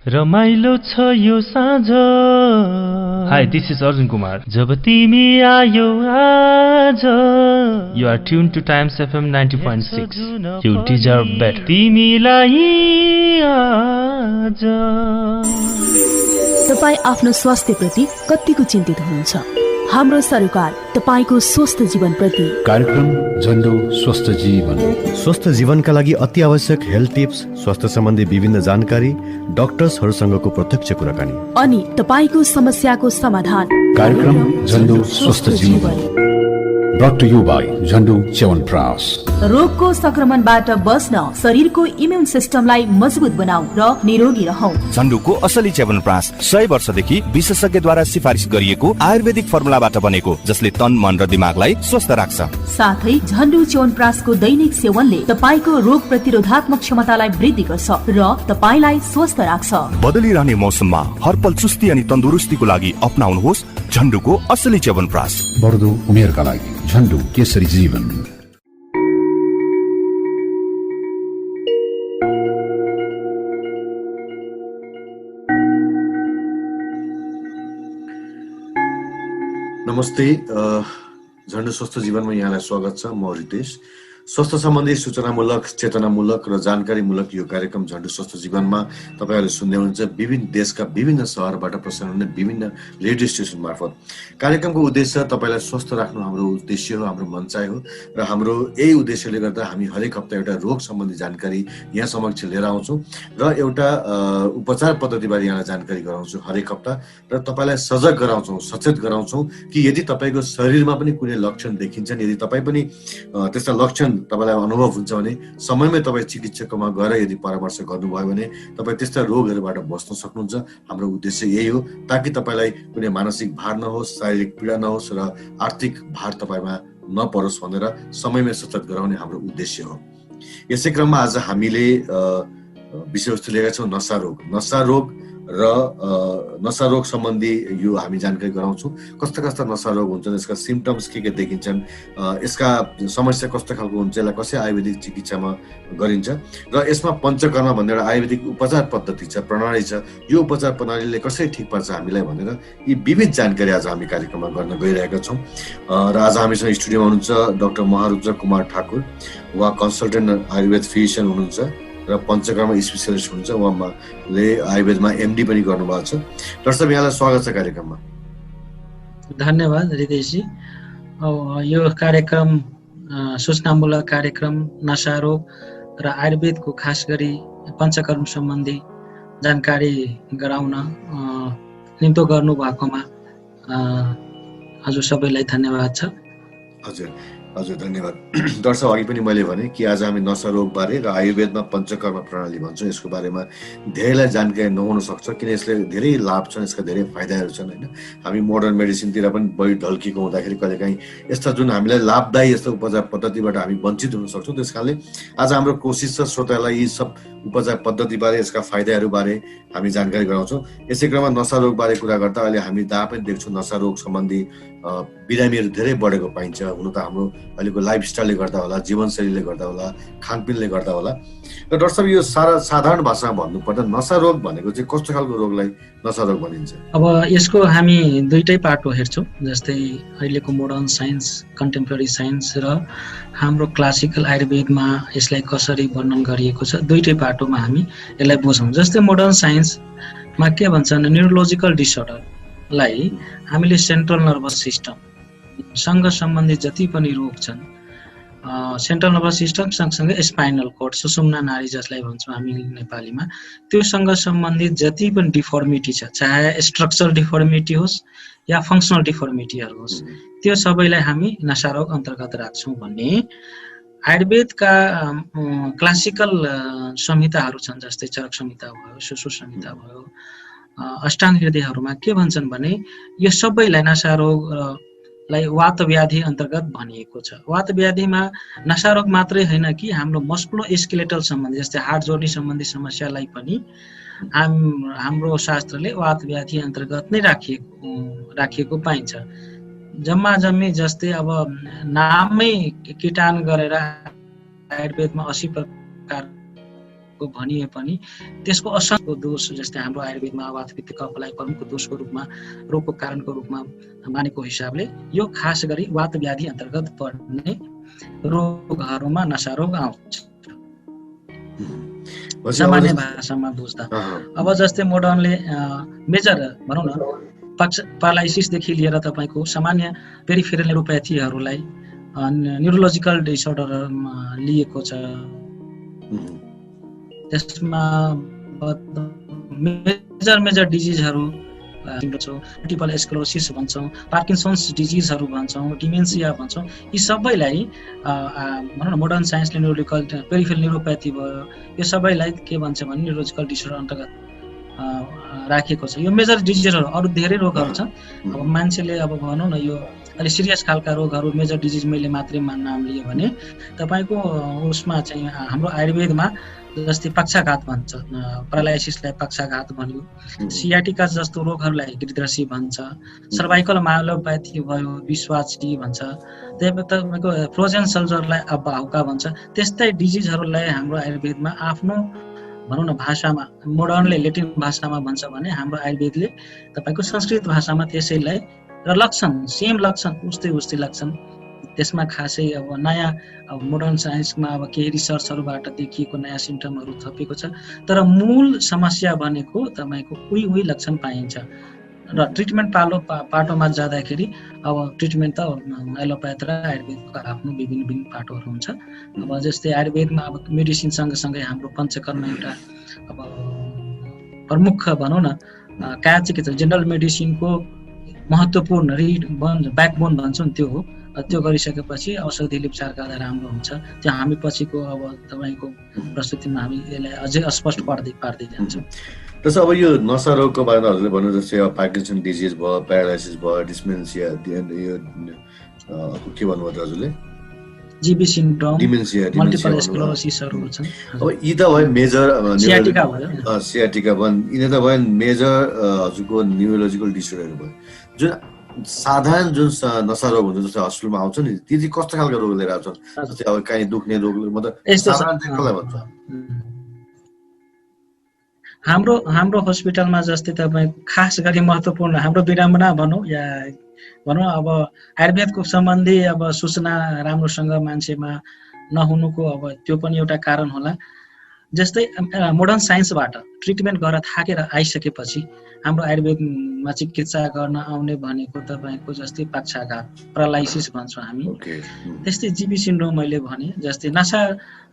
रमाइलो छ यो साँझ। Hi, this is Arjun Kumar. जब तिमी आयो आज, you are tuned to Times FM 90.6। You deserve better. तिमीलाई आज। तपाई आफ्नो स्वास्थ्य प्रति कतिको चिन्तित हुनुहुन्छ? हाम्रो सरकार तपाईको स्वस्थ जीवन प्रति कार्यक्रम झण्डो स्वस्थ जीवन। स्वस्थ जीवनका लागि अति आवश्यक हेल्थ टिप्स, स्वास्थ्य सम्बन्धी विभिन्न जानकारी, डाक्टर्सहरूसँगको प्रत्यक्ष कुराकानी अनि तपाईको समस्याको समाधान। कार्यक्रम झण्डो स्वस्थ जीवन, brought to you by Jhandu chyawanprash. रोगको संक्रमणबाट बस्न शरीरको इम्युन सिस्टमलाई मजबुत बनाऊ र निरोगी रहौ। झण्डुको असली च्यवनप्राश 100 वर्षदेखि विशेषज्ञद्वारा सिफारिस गरिएको आयुर्वेदिक फर्मुलाबाट बनेको, जसले तन, मन र दिमागलाई स्वस्थ राख्छ। साथै झण्डु च्यवनप्राशको दैनिक सेवनले तपाईको रोग प्रतिरोधात्मक क्षमतालाई वृद्धि गर्छ र तपाईलाई स्वस्थ राख्छ। बदलिरहने मौसममा हरपल चुस्ती अनि तन्दुरुस्तीको लागि अपनाउनुहोस् झण्डुको असली च्यवनप्राश। बढ्दो उमेरका लागि झण्डो केसरी जीवन। नमस्ते, झण्डो स्वस्थ जीवनमा यहाँलाई स्वागत छ। म रितेश। स्वास्थ्य सम्बन्धी सूचनामूलक, चेतनामूलक र जानकारीमूलक यो कार्यक्रम झण्डो स्वस्थ जीवनमा तपाईँहरूले सुन्दै हुनुहुन्छ विभिन्न देशका विभिन्न सहरबाट प्रसारण हुने विभिन्न रेडियो स्टेसन मार्फत। कार्यक्रमको उद्देश्य तपाईँलाई स्वस्थ राख्नु हाम्रो उद्देश्य हो, हाम्रो मनचाहि हो र हाम्रो यही उद्देश्यले गर्दा हामी हरेक हप्ता एउटा रोग सम्बन्धी जानकारी यहाँ समक्ष लिएर आउँछौँ र एउटा उपचार पद्धतिबारे यहाँलाई जानकारी गराउँछौँ हरेक हप्ता र तपाईँलाई सजग गराउँछौँ, सचेत गराउँछौँ कि यदि तपाईँको शरीरमा पनि कुनै लक्षण देखिन्छन्, यदि तपाईँ पनि त्यस्ता लक्षण तपाईलाई अनुभव हुन्छ भने समयमै तपाईँ चिकित्सकमा गएर यदि परामर्श गर्नुभयो भने तपाईँ त्यस्ता रोगहरूबाट बस्न सक्नुहुन्छ। हाम्रो उद्देश्य यही हो, ताकि तपाईँलाई कुनै मानसिक भार नहोस्, शारीरिक पीडा नहोस् र आर्थिक भार तपाईँमा नपरोस् भनेर समयमै सचेत गराउने हाम्रो उद्देश्य हो। यसै क्रममा आज हामीले विषयवस्तु लिएका छौँ नशा रोग र नशा रोग सम्बन्धी यो हामी जानकारी गराउँछौँ। कस्ता कस्ता नशा रोग हुन्छन्, यसका सिम्पटम्स के देखिन्छन्, यसका समस्या कस्तो खालको हुन्छ, यसलाई कसै आयुर्वेदिक चिकित्सामा गरिन्छ र यसमा पञ्चकर्म भन्ने एउटा आयुर्वेदिक उपचार पद्धति छ, प्रणाली छ। यो उपचार प्रणालीले कसरी ठिक पार्छ हामीलाई भनेर यी विविध जानकारी आज हामी कार्यक्रममा गर्न गइरहेका छौँ। र आज हामीसँग स्टुडियोमा हुनुहुन्छ डाक्टर महारुद्र कुमार ठाकुर। उहाँ कन्सल्टेन्ट आयुर्वेद फिजिसियन हुनुहुन्छ र पञ्चकर्म स्पेसियलिस्ट हुनुहुन्छ। उहाँले आयुर्वेदमा एमडी पनि गर्नुभएको छ। डाक्टर साहब, यहाँलाई स्वागत छ कार्यक्रममा। धन्यवाद रितेशजी। यो कार्यक्रम सूचनामूलक कार्यक्रम नशा रोग र आयुर्वेदको खास गरी पञ्चकर्म सम्बन्धी जानकारी गराउन निम्तो गर्नुभएकोमा हजुर सबैलाई धन्यवाद छ। हजुर धन्यवाद। डाक्टर साहब, अघि पनि मैले भने कि आज हामी नशा रोग बारे र आयुर्वेदमा पञ्चकर्म प्रणाली भन्छौँ, यसको बारेमा धेरैलाई जानकारी नहुन सक्छ, किन यसले धेरै लाभ छन्, यसका धेरै फाइदाहरू छन् होइन। हामी मोडर्न मेडिसिनतिर पनि बढी ढल्किएको हुँदाखेरि कहिलेकाहीँ यस्ता जुन हामीलाई लाभदायी यस्ता उपचार पद्धतिबाट हामी वञ्चित हुन सक्छौँ। त्यस कारणले आज हाम्रो कोसिस छ श्रोतालाई यी सब उपचार पद्धतिबारे, यसका फाइदाहरूबारे हामी जानकारी गराउँछौँ। यसै क्रममा नशा रोगबारे कुरा गर्दा अहिले हामी जहाँ पनि देख्छौँ नशा रोग सम्बन्धी बिरामीहरू धेरै बढेको पाइन्छ। हुन त हाम्रो अहिलेको लाइफस्टाइलले गर्दा होला, जीवनशैलीले गर्दा होला, खानपिनले गर्दा होला। र डाक्टर साहब, यो साधारण भाषामा भन्नुपर्दा नशा रोग भनेको चाहिँ कस्तो खालको रोगलाई नशा रोग भनिन्छ? अब यसको हामी दुईटै पाटो हेर्छौँ, जस्तै अहिलेको मोडर्न साइन्स, कन्टेम्पोरेरी साइन्स र हाम्रो क्लासिकल आयुर्वेदमा यसलाई कसरी वर्णन गरिएको छ, दुईटै पाटोमा हामी यसलाई बुझौँ। जस्तै मोडर्न साइन्समा के भन्छन्, न्युरोलोजिकल डिसअर्डरलाई हामीले सेन्ट्रल नर्भस सिस्टमसँग सम्बन्धित जति पनि रोग छन्, सेन्ट्रल नर्भस सिस्टम सँगसँगै स्पाइनल कोर्ड, सुषुम्ना नाडी जसलाई भन्छौँ हामी नेपालीमा, त्योसँग सम्बन्धित जति पनि डिफर्मिटी छ, चाहे स्ट्रक्चरल डिफर्मिटी होस् या फङ्सनल डिफर्मिटीहरू होस्, त्यो सबैलाई हामी नशा रोग अन्तर्गत राख्छौँ भन्ने आयुर्वेदका क्लासिकल संहिताहरू छन्। जस्तै चरक संहिता भयो, सुश्रुत संहिता भयो, अष्टाङ्ग हृदयहरूमा के भन्छन् भने यो सबैलाई नशा रोगलाई वात व्याधि अन्तर्गत भनिएको छ। वात व्याधिमा नशा रोग मात्रै होइन कि हाम्रो मस्कुलो स्केलेटल सम्बन्धी, जस्तै हाड जोड्ने सम्बन्धी समस्यालाई पनि हाम्रो शास्त्रले वात व्याधि अन्तर्गत नै राखिएको पाइन्छ। जम्मा जम्मी जस्तै अब नाममै कीटान गरेर आयुर्वेदमा 80 प्रकार भएको भनिए पनि त्यसको असंख्य दोष जस्तै हाम्रो आयुर्वेदमा वातपित्त कफलाई प्रमुख दोषको रूपमा रोगको कारणको रूपमा मानेको हिसाबले यो खास गरी वात व्याधि अन्तर्गत पर्ने रोगहरूमा नशा रोग आउँछ सामान्य भाषामा बुझ्दा। अब जस्तै मोडर्नले मेजर भनौँ न पारालाइसिसदेखि लिएर तपाईँको सामान्य पेरिफेरल न्युरोप्याथीहरूलाई न्युरोलोजिकल डिसअर्डरमा लिएको छ। त्यसमा मेजर डिजिजहरू मल्टिपल स्क्लेरोसिस भन्छौँ, पार्किन्सन्स डिजिजहरू भन्छौँ, डिमेन्सिया भन्छौँ। यी सबैलाई भनौँ न मोडर्न साइन्सले न्युरोलोजिकल पेरिफेरल न्युरोप्याथी भयो, यो सबैलाई के भन्छ भने न्युरोलोजिकल डिसअर्डर अन्तर्गत राखेको छ। यो मेजर डिजिजहरू, अरू धेरै रोगहरू छन्। अब मान्छेले अब भनौँ न यो अलिक सिरियस खालका रोगहरू मेजर डिजिज मैले मात्रै नाम लिएँ भने तपाईँको उसमा चाहिँ हाम्रो आयुर्वेदमा जस्तै पक्षाघात भन्छ, प्यारालाइसिसलाई पक्षाघात भन्यो, सियाटिका जस्तो रोगहरूलाई गिरिदृष्टि भन्छ, सर्भाइकल मायोलोप्याथी भयो विश्वाची भन्छ, तपाईँको फ्रोजन सल्जरलाई अब्बाहुका भन्छ। त्यस्तै डिजिजहरूलाई हाम्रो आयुर्वेदमा आफ्नो भनौँ न भाषामा मोडर्नले लेटिन भाषामा भन्छ भने हाम्रो आयुर्वेदले तपाईँको संस्कृत भाषामा त्यसैलाई र लक्षण सेम लक्षण उस्तै लक्षण त्यसमा खासै अब नयाँ अब मोडर्न साइन्समा अब केही रिसर्चहरूबाट देखिएको नयाँ सिम्टमहरू थपिएको छ, तर मूल समस्या भनेको तपाईँको उही लक्षण पाइन्छ। र ट्रिटमेन्ट पाटोमा जाँदाखेरि अब ट्रिटमेन्ट त एलोप्याथ र आयुर्वेदको आफ्नो विभिन्न पाटोहरू हुन्छ। अब जस्तै आयुर्वेदमा अब मेडिसिन सँगसँगै हाम्रो पञ्चकर्म एउटा अब प्रमुख भनौँ न कहाँ चिकित्सा जेनरल मेडिसिनको महत्त्वपूर्ण ब्याकबोन भन्छौँ त्यो हो। त्यो गरिसकेपछि औषधिले उपचार गर्दा राम्रो हुन्छ। त्यो हामी पछिको अब तपाईँको प्रस्तुतिमा हामी यसलाई अझै अस्पष्ट पार्दै जान्छौँ। त्यसो अब यो नशा रोगको बारेमा हजुरले भन्नु जस्तै अब पार्किन्सन डिजिज भयो, प्यारालाइसिस भयो, डिस्मेन्सिया, यो के भन्नुभयो हजुरले जीबी सिन्ड्रोम, डिमेन्सिया, मल्टिपल स्क्लेरोसिसहरू छन्। अब यी त भयो मेजर सियाटिका भयो, सियाटिका भयो, यिनी त भयो मेजर हजुरको न्युरोलोजिकल डिसअर्डरहरू भयो। जुन साधारण जुन नशा रोग हुन्छ जस्तै हस्पिटलमा आउँछ नि, ती चाहिँ कस्तो खालको रोग लिएर आउँछन्? जस्तै अब काहीँ दुख्ने रोग मतलब साधारण चाहिँ कसलाई भन्छ? हाम्रो हस्पिटलमा जस्तै तपाईँ खास गरी महत्त्वपूर्ण हाम्रो विडम्बना भनौँ या भनौँ अब आयुर्वेदको सम्बन्धी अब सूचना राम्रोसँग मान्छेमा नहुनुको अब त्यो पनि एउटा कारण होला। जस्तै मोडर्न साइन्सबाट ट्रिटमेन्ट गरेर थाकेर आइसकेपछि हाम्रो आयुर्वेदमा चिकित्सा गर्न आउने भनेको तपाईँको जस्तै पक्षाघात, प्यारालाइसिस भन्छौँ हामी, त्यस्तै जीबी सिन्ड्रोम मैले भने जस्तै नशा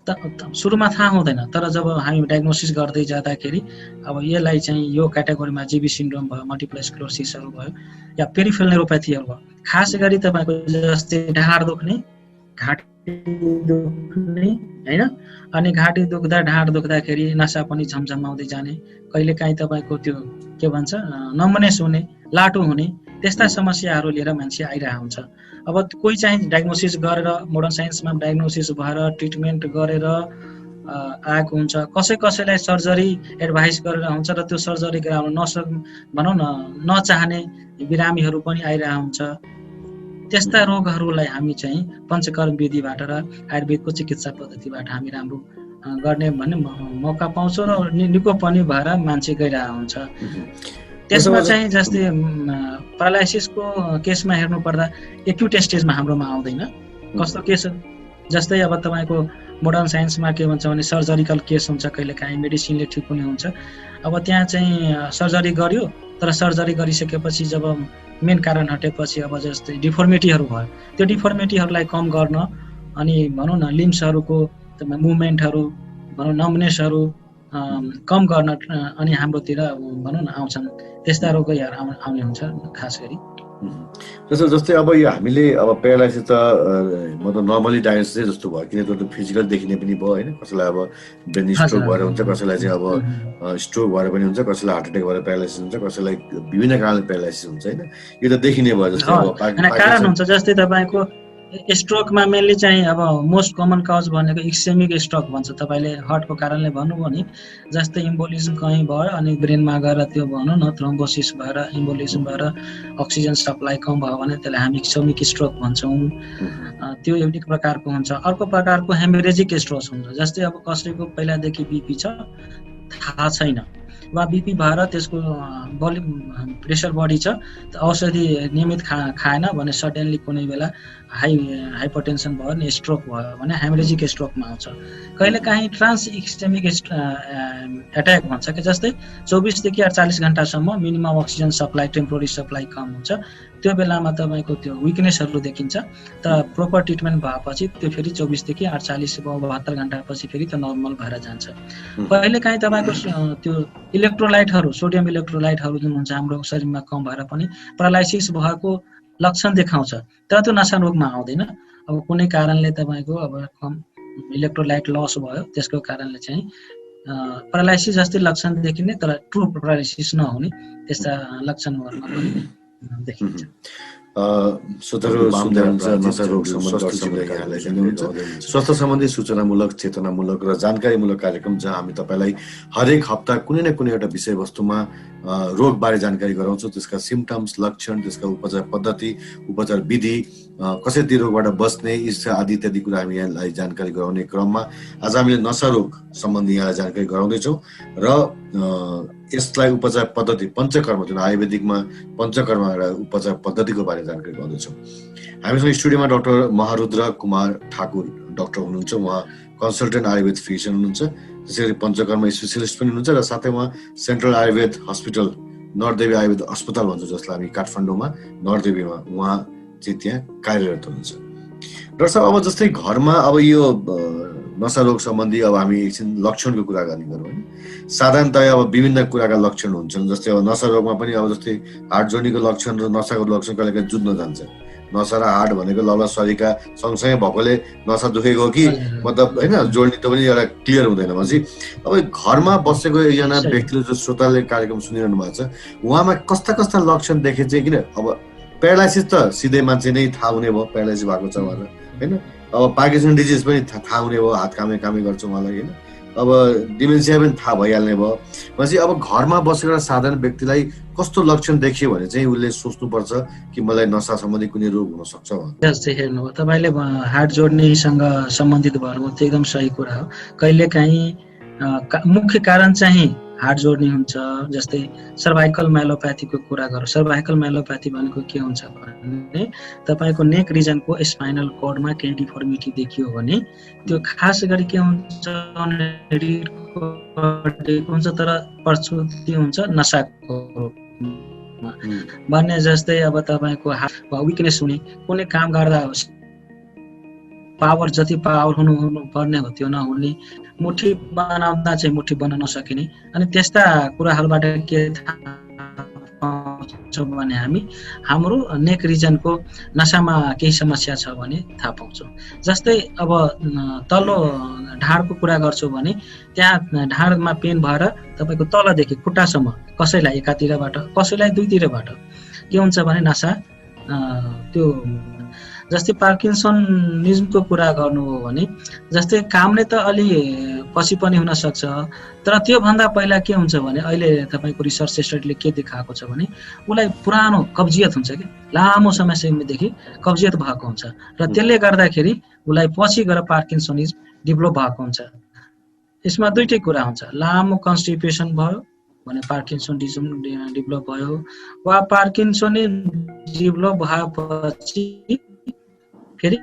त सुरुमा थाहा हुँदैन, तर जब हामी डायग्नोसिस गर्दै जाँदाखेरि अब यसलाई चाहिँ यो क्याटेगोरीमा जीबी सिन्ड्रोम भयो, मल्टिपल स्क्लेरोसिसहरू भयो या पेरिफेरल न्युरोप्याथीहरू भयो। खास गरी तपाईँको जस्तै ढाड दुख्ने, घाँटी दुख्ने होइन, अनि घाँटी दुख्दा ढाड दुख्दाखेरि नसा पनि झमझमाउँदै जाने, कहिलेकाहीँ तपाईँको त्यो के भन्छ नम्बनेस हुने, लाटो हुने, त्यस्ता समस्याहरू लिएर मान्छे आइरहेको हुन्छ। अब कोही चाहिँ डायग्नोसिस गरेर मोडर्न साइन्समा डायग्नोसिस भएर ट्रिटमेन्ट गरेर आएको हुन्छ, कसैलाई सर्जरी एडभाइस गरेर हुन्छ र त्यो सर्जरी गराउन भनौँ न नचाहने बिरामीहरू पनि आइरहेको हुन्छ। त्यस्ता रोगहरूलाई हामी चाहिँ पञ्चकर्म विधिबाट र आयुर्वेदको चिकित्सा पद्धतिबाट हामी राम्रो गर्ने भन्ने मौका पाउँछौँ र निको पनि भएर मान्छे गइरहेको हुन्छ। त्यसमा चाहिँ जस्तै प्यारालाइसिसको केसमा हेर्नु पर्दा एक्युट स्टेजमा हाम्रोमा आउँदैन। कस्तो केस जस्तै अब तपाईँको मोडर्न साइन्समा के भन्छ भने सर्जरिकल केस हुन्छ, कहिलेकाहीँ मेडिसिनले ठिक हुने हुन्छ। अब त्यहाँ चाहिँ सर्जरी गर्यो, तर सर्जरी गरिसकेपछि जब मेन कारण हटेपछि अब जस्तै डिफर्मिटीहरू भयो, त्यो डिफर्मिटीहरूलाई कम गर्न अनि भनौँ न लिम्सहरूको मुभमेन्टहरू भनौँ नम्बनेसहरू कम गर्न अनि हाम्रोतिर भनौँ न आउँछन्। त्यस्ता रोगहरू आउने हुन्छ खास गरी। जस्तै अब यो हामीले अब प्यारालाइसिस त मतलब नर्मली डायग्नोसिस जस्तो भयो, किनकि त्यो फिजिकल देखिने पनि भयो होइन। कसैलाई अब ब्रेन स्ट्रोक भएर हुन्छ, कसैलाई चाहिँ अब स्ट्रोक भएर पनि हुन्छ, कसैलाई हार्ट एट्याक भएर प्यारालाइसिस हुन्छ, कसैलाई विभिन्न कारणले प्यारालाइसिस हुन्छ होइन। यो त देखिने भयो। जस्तै अब कारण हुन्छ जस्तै तपाईँको स्ट्रोकमा मेनली चाहिँ अब मोस्ट कमन कज भनेको इस्केमिक स्ट्रोक भन्छ। तपाईँले हार्टको कारणले भन्नुभयो नि, जस्तै इम्बोलिजम कहीँ भयो अनि ब्रेनमा गएर त्यो भनौँ न थ्रोम्बोसिस भएर इम्बोलिजम भएर अक्सिजन सप्लाई कम भयो भने त्यसलाई हामी इस्केमिक स्ट्रोक भन्छौँ। त्यो एउटा प्रकारको हुन्छ। अर्को प्रकारको हेमरेजिक स्ट्रोक हुन्छ, जस्तै अब कसैको पहिलादेखि बिपी छ थाहा छैन वा बिपी भएर त्यसको बडी प्रेसर बढी छ, औषधि नियमित खाएन भने सडनली कुनै बेला हाइपरटेन्सन भयो नि स्ट्रोक भयो भने हेमरेजिक स्ट्रोकमा आउँछ। कहिलेकाहीँ ट्रान्स इस्केमिक एट्याक भन्छ कि जस्तै 24 देखि 48 घण्टासम्म minimum oxygen supply temporary supply कम हुन्छ। त्यो बेलामा तपाईँको त्यो विकनेसहरू देखिन्छ, तर प्रोपर ट्रिटमेन्ट भएपछि त्यो फेरि 24 देखि 48 72 घण्टापछि फेरि त्यो नर्मल भएर जान्छ। कहिलेकाहीँ तपाईँको त्यो इलेक्ट्रोलाइटहरू सोडियम इलेक्ट्रोलाइटहरू जुन हुन्छ हाम्रो शरीरमा कम भएर पनि प्यारालाइसिस भएको लक्षण देखाउँछ, तर त्यो नशा रोगमा आउँदैन। अब कुनै कारणले तपाईँको अब कम इलेक्ट्रोलाइट लस भयो त्यसको कारणले चाहिँ प्यारालाइसिस जस्तै लक्षण देखिने तर ट्रु प्यारालाइसिस नहुने त्यस्ता लक्षणहरूमा पनि देखिन्छ। स्वास्थ्य सम्बन्धी सूचनामूलक चेतनामूलक र जानकारीमूलक कार्यक्रम जहाँ हामी तपाईँलाई हरेक हप्ता कुनै न कुनै एउटा विषयवस्तुमा रोगबारे जानकारी गराउँछौँ, त्यसका सिम्टम्स, लक्षण, त्यसका उपचार पद्धति, उपचार विधि, कसरी ती रोगबाट बस्ने आदि इत्यादि कुरा हामी यहाँलाई जानकारी गराउने क्रममा आज हामीले नशा रोग सम्बन्धी यहाँलाई जानकारी गराउँदैछौँ र यसलाई उपचार पद्धति पञ्चकर्म जुन आयुर्वेदिकमा पञ्चकर्म एउटा उपचार पद्धतिको बारे जानकारी गराउँदैछौँ। हामीसँग स्टुडियोमा डाक्टर महारुद्र कुमार ठाकुर डाक्टर हुनुहुन्छ, उहाँ कन्सल्टेन्ट आयुर्वेद फिजिसियन हुनुहुन्छ, त्यसै गरी पञ्चकर्म स्पेसियलिस्ट पनि हुनुहुन्छ र साथै उहाँ सेन्ट्रल आयुर्वेद हस्पिटल नरदेवी आयुर्वेद अस्पताल भन्छ जसलाई हामी काठमाडौँमा नरदेवीमा उहाँ चाहिँ त्यहाँ कार्यरत हुनुहुन्छ। डाक्टर साहब, अब जस्तै घरमा अब यो नशा रोग सम्बन्धी अब हामी एकछिन लक्षणको कुरा गर्ने गरौँ होइन। साधारणतया अब विभिन्न कुराका लक्षण हुन्छन्, जस्तै अब नशा रोगमा पनि अब जस्तै हार्ट जोड्नीको लक्षण र नशाको लक्षण कहिलेकाहीँ जुझ्न जान्छ। नशा र हार्ट भनेको लौला शरीरका सँगसँगै भएकोले नशा दुखेको कि मतलब होइन जोड्नी त पनि एउटा क्लियर हुँदैन। भनेपछि अब घरमा बसेको एकजना व्यक्तिले जो श्रोताले कार्यक्रम सुनिरहनु भएको छ उहाँमा कस्ता कस्ता लक्षण देखे चाहिँ, किन अब प्यारालाइसिस त सिधै मान्छे नै थाहा हुने भयो प्यारालाइसिस भएको छ भनेर होइन। अब पार्किन्सन डिजिज पनि थाहा हुने भयो, हात कामै गर्छ उहाँलाई होइन। अब डिमेन्सिया पनि थाहा भइहाल्ने भयो। भनेपछि अब घरमा बसेको एउटा साधारण व्यक्तिलाई कस्तो लक्षण देखियो भने चाहिँ उसले सोच्नुपर्छ कि मलाई नशा सम्बन्धी कुनै रोग हुन सक्छ भनेर। जस्तै हेर्नुभयो तपाईँले हार्ट जोड्नीसँग सम्बन्धित भन्नुभयो, त्यो एकदम सही कुरा हो। कहिलेकाहीँ मुख्य कारण चाहिँ हार्ट जोड्नी हुन्छ। जस्तै सर्भाइकल माइलोप्याथीको कुरा गरौँ। सर्भाइकल माइलोप्याथी भनेको के हुन्छ भने तपाईँको नेक रिजनको स्पाइनल कर्डमा केही डिफर्मिटी देखियो भने त्यो खास गरी के हुन्छ हुन्छ तर प्रस्तुति हुन्छ नशाको भन्ने। जस्तै अब तपाईँको विकनेस हुने, कुनै काम गर्दा पावर जति पावर हुनु पर्ने हो त्यो नहुने, मुठी बनाउँदा चाहिँ मुठी बन्न नसकिने, अनि त्यस्ता कुराहरूबाट के थाहा पाउँछौँ भने हामी हाम्रो नेक रिजनको नसामा केही समस्या छ भने थाहा पाउँछौँ। जस्तै अब तल्लो ढाडको कुरा गर्छौँ भने त्यहाँ ढाडमा पेन भएर तपाईँको तलदेखि खुट्टासम्म कसैलाई एकातिरबाट कसैलाई दुईतिरबाट के हुन्छ भने नसा त्यो। जस्तै पार्किन्सनिजमको कुरा गर्नु हो भने जस्तै कामले त अलि पछि पनि हुन सक्छ, तर त्योभन्दा पहिला के हुन्छ भने अहिले तपाईँको रिसर्च स्टडीले के देखाएको छ भने उसलाई पुरानो कब्जियत हुन्छ कि लामो समयदेखि कब्जियत भएको हुन्छ र त्यसले गर्दाखेरि उसलाई पछि गएर पार्किन्सनिजम डेभलप भएको हुन्छ। यसमा दुईटै कुरा हुन्छ, लामो कन्स्टिपेसन भयो भने पार्किन्सनिजम डेभलप भयो वा पार्किन्सनिजम डेभलप भएपछि फेरि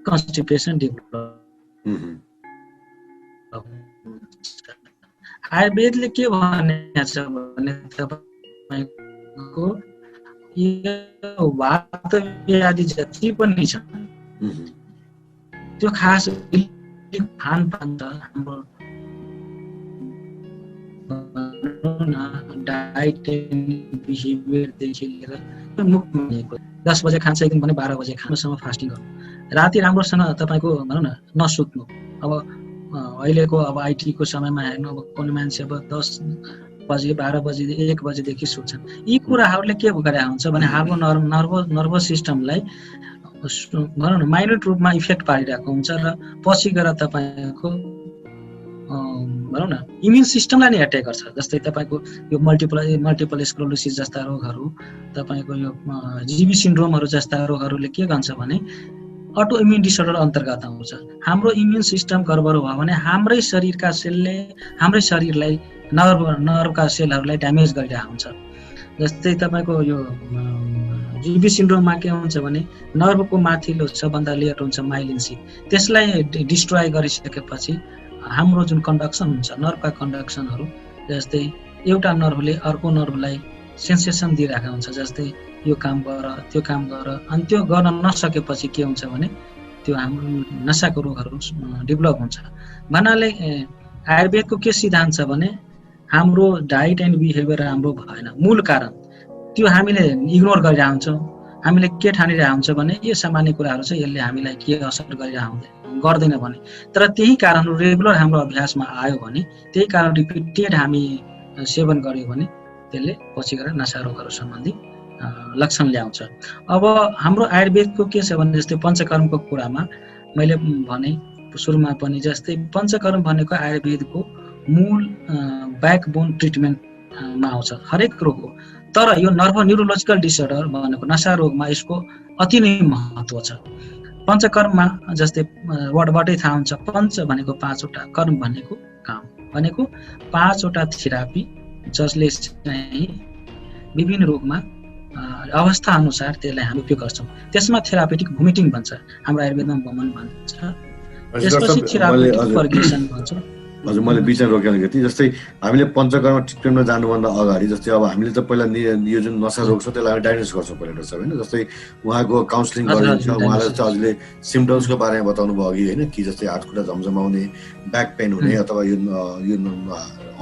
कन्स्टिपेसन डेभलप। आयुर्वेदले के भनेको छ भने तपाईँको यो वात व्याधि जति पनि छ त्यो खास खानपान छ हाम्रो डाइट बिहेभियरदेखि लिएर मुखमा 10 बजे खान्छ एक दिन भने 12 बजे खानुसम्म फास्टिङ गर्नु, राति राम्रोसँग तपाईँको भनौँ न नसुत्नु। अब अहिलेको अब आइटीको समयमा हेर्नु, अब कुनै मान्छे अब 10 बजे 12 बजे 1 बजेदेखि सुत्छन्। यी कुराहरूले के गरे हुन्छ भने हाम्रो नर्भस सिस्टमलाई भनौँ न माइनर रूपमा इफेक्ट पारिरहेको हुन्छ र पछि गएर तपाईँको भनौँ न इम्युन सिस्टमलाई नै एट्याक गर्छ। जस्तै तपाईँको यो मल्टिपल स्क्लेरोसिस जस्ता रोगहरू, तपाईँको यो जीबी सिन्ड्रोमहरू जस्ता रोगहरूले के गर्छ भने अटो इम्युन डिसअर्डर अन्तर्गत आउँछ। हाम्रो इम्युन सिस्टम गडबड भयो भने हाम्रै शरीरका सेलले हाम्रै शरीरलाई नर्भका सेलहरूलाई ड्यामेज गरिरहेको हुन्छ। जस्तै तपाईँको यो जीबी सिन्ड्रोममा के हुन्छ भने नर्भको माथिल्लो सबभन्दा लेयर हुन्छ माइलिन सिट, त्यसलाई डिस्ट्रोय गरिसकेपछि हाम्रो जुन कन्डक्सन हुन्छ नर्भका कन्डक्सनहरू, जस्तै एउटा नर्भले अर्को नर्भलाई सेन्सेसन दिइरहेको हुन्छ, जस्तै यो काम गर त्यो काम गर, अनि त्यो गर्न नसकेपछि के हुन्छ भने त्यो हाम्रो नसाको रोगहरू डेभलप हुन्छ। भन्नाले आयुर्वेदको के सिद्धान्त छ भने हाम्रो डाइट एन्ड बिहेभियर राम्रो भएन, मूल कारण त्यो हामीले इग्नोर गरिरहेको हुन्छौँ। हामीले के ठानिरहेको हुन्छ भने यो सामान्य कुराहरू छ, यसले हामीलाई के असर गरिरहेको गर्दैन भने, तर त्यही कारणहरू रेगुलर हाम्रो अभ्यासमा आयो भने, त्यही कारण रिपिटेड हामी सेवन गर्यो भने त्यसले पछि गएर नसा रोगहरू सम्बन्धी लक्षण ल्याउँछ। अब हाम्रो आयुर्वेदको के छ भने जस्तै पञ्चकर्मको कुरामा मैले भने सुरुमा पनि, जस्तै पञ्चकर्म भनेको आयुर्वेदको मूल ब्याकबोन ट्रिटमेन्टमा आउँछ हरेक रोगको। तर यो नर्भ न्युरोलोजिकल डिसअर्डर भनेको नसा रोगमा यसको अति नै महत्त्व छ। पञ्चकर्ममा जस्तै वर्डबाटै थाहा हुन्छ, पञ्च भनेको 5वटा, कर्म भनेको काम, भनेको 5वटा थेरापी जसले चाहिँ विभिन्न रोगमा अवस्था अनुसार त्यसलाई हामी उपयोग गर्छौँ। त्यसमा थेरापेटिक भोमिटिङ भन्छ, हाम्रो आयुर्वेदमा वमन भन्छ, त्यसपछि थेरापेटिक पर्गेसन भन्छ। हजुर, मैले बिचमा रोकेर थिएँ। जस्तै हामीले पञ्चकर्म ट्रिटमेन्टमा जानुभन्दा अगाडि जस्तै अब हामीले त पहिला यो जुन नसा रोग छ त्यसलाई हामी डायग्नोस गर्छौँ पहिला डाक्टर साहब, होइन? जस्तै उहाँको काउन्सिलिङ गरिन्छ, उहाँलाई चाहिँ हजुरले सिम्पटम्सको बारेमा बताउनु भयो अघि, होइन? कि जस्तै हात खुट्टा झमझमाउने, ब्याक पेन हुने, अथवा यो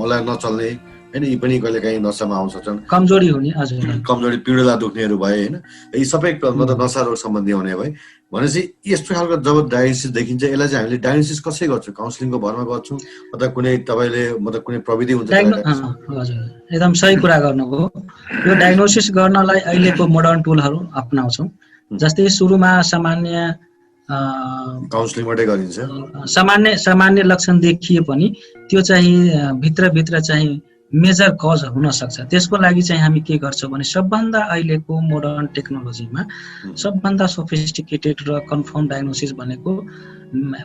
औँला नचल्ने, होइन? यी पनि कहिले काहीँ नसामा आउन सक्छन्। कमजोरी हुने, हजुर कमजोरी, पिँडुला दुख्नेहरू भए, होइन? यी सबै मतलब नसा रोग सम्बन्धी हुने भए भनेपछि यस्तो खालको जब डायग्नोसिस देखिन्छ यसलाई चाहिँ हामीले डायग्नोसिस कसै गर्छौँ? काउन्सिलिङको भरमा गर्छौँ अथवा कुनै तपाईँले मतलब कुनै प्रविधि हुन्छ? हजुर, एकदम सही कुरा गर्नुभयो। यो डायग्नोसिस गर्नलाई अहिलेको मोडर्न टुलहरू अपनाउँछौँ। जस्तै सुरुमा सामान्य काउन्सिलिङबाटै गरिन्छ। सामान्य लक्षण देखिए पनि त्यो चाहिँ भित्रभित्र चाहिँ मेजर कज हुन सक्छ। त्यसको लागि चाहिँ हामी के गर्छौँ भने सबभन्दा अहिलेको मोडर्न टेक्नोलोजीमा सबभन्दा सोफिस्टिकेटेड र कन्फर्म डायग्नोसिस भनेको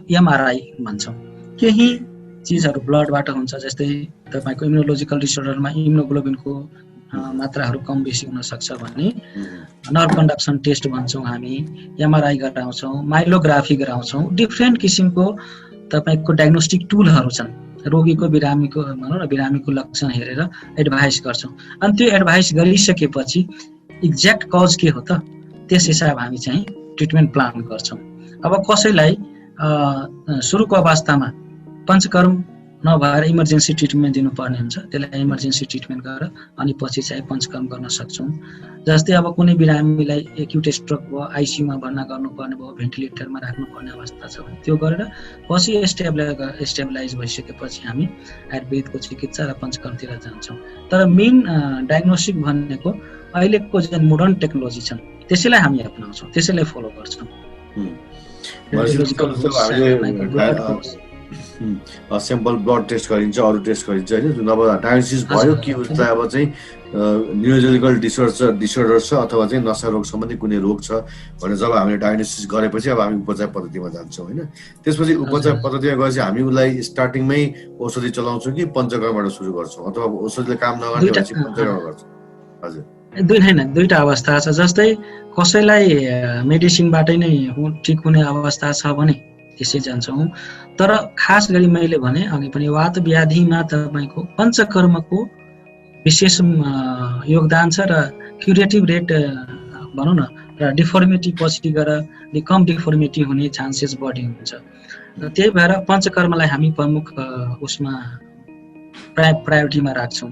एमआरआई भन्छौँ। केही चिजहरू ब्लडबाट हुन्छ, जस्तै तपाईँको इम्युनोलोजिकल डिसअर्डरमा इम्युनोग्लोबिनको मात्राहरू कम बेसी हुन सक्छ भने नर्भ कन्डक्सन टेस्ट भन्छौँ हामी, एमआरआई गराउँछौँ, माइलोग्राफी गराउँछौँ। डिफ्रेन्ट किसिमको तपाईँको डायग्नोस्टिक टुलहरू छन्। रोगीको बिरामीको भनौँ न बिरामीको लक्षण हेरेर एडभाइस गर्छौँ, अनि त्यो एडभाइस गरिसकेपछि एक्ज्याक्ट कज के हो त त्यस हिसाब हामी चाहिँ ट्रिटमेन्ट प्लान गर्छौँ। अब कसैलाई सुरुको अवस्थामा पञ्चकर्म नभएर इमर्जेन्सी ट्रिटमेन्ट दिनुपर्ने हुन्छ, त्यसलाई इमर्जेन्सी ट्रिटमेन्ट गरेर अनि पछि चाहिँ पञ्चकर्म गर्न सक्छौँ। जस्तै अब कुनै बिरामीलाई एक्युट स्ट्रोक भयो, आइसियुमा भर्ना गर्नुपर्ने भयो, भेन्टिलेटरमा राख्नुपर्ने अवस्था छ भने त्यो गरेर पछि स्टेबलाइज भइसकेपछि हामी आयुर्वेदको चिकित्सा र पञ्चकर्मतिर जान्छौँ। तर मेन डायग्नोस्टिक भनेको अहिलेको जुन मोडर्न टेक्नोलोजी छन् त्यसैलाई हामी अपनाउँछौँ, त्यसैलाई फलो गर्छौँ। स्याम्पल ब्लड टेस्ट गरिन्छ, अरू टेस्ट गरिन्छ, होइन? अब डायग्नोसिस भयो कि उसलाई अब चाहिँ न्युरोलोजिकल डिसअर्डर छ अथवा चाहिँ नसा रोग सम्बन्धी कुनै रोग छ भने जब हामीले डायग्नोसिस गरेपछि अब हामी उपचार पद्धतिमा जान्छौँ, होइन? त्यसपछि उपचार पद्धतिमा गएपछि हामी उसलाई स्टार्टिङमै औषधि चलाउँछौँ कि पञ्चकर्मबाट सुरु गर्छौँ अथवा औषधिले काम नगरेपछि पञ्चकर्म गर्छौँ? हजुर, दुईटा अवस्था छ। जस्तै कसैलाई मेडिसिनबाटै नै ठिक हुने अवस्था छ भने त्यसै जान्छौँ। तर खास गरी मैले भने अघि पनि वात व्याधिमा तपाईँको पञ्चकर्मको विशेष योगदान छ र क्युरेटिभ रेट भनौँ न र डिफर्मिटी पछि गएर कम डिफर्मिटी हुने चान्सेस बढी हुन्छ। त्यही भएर पञ्चकर्मलाई हामी प्रमुख उसमा प्रायोरिटीमा राख्छौँ।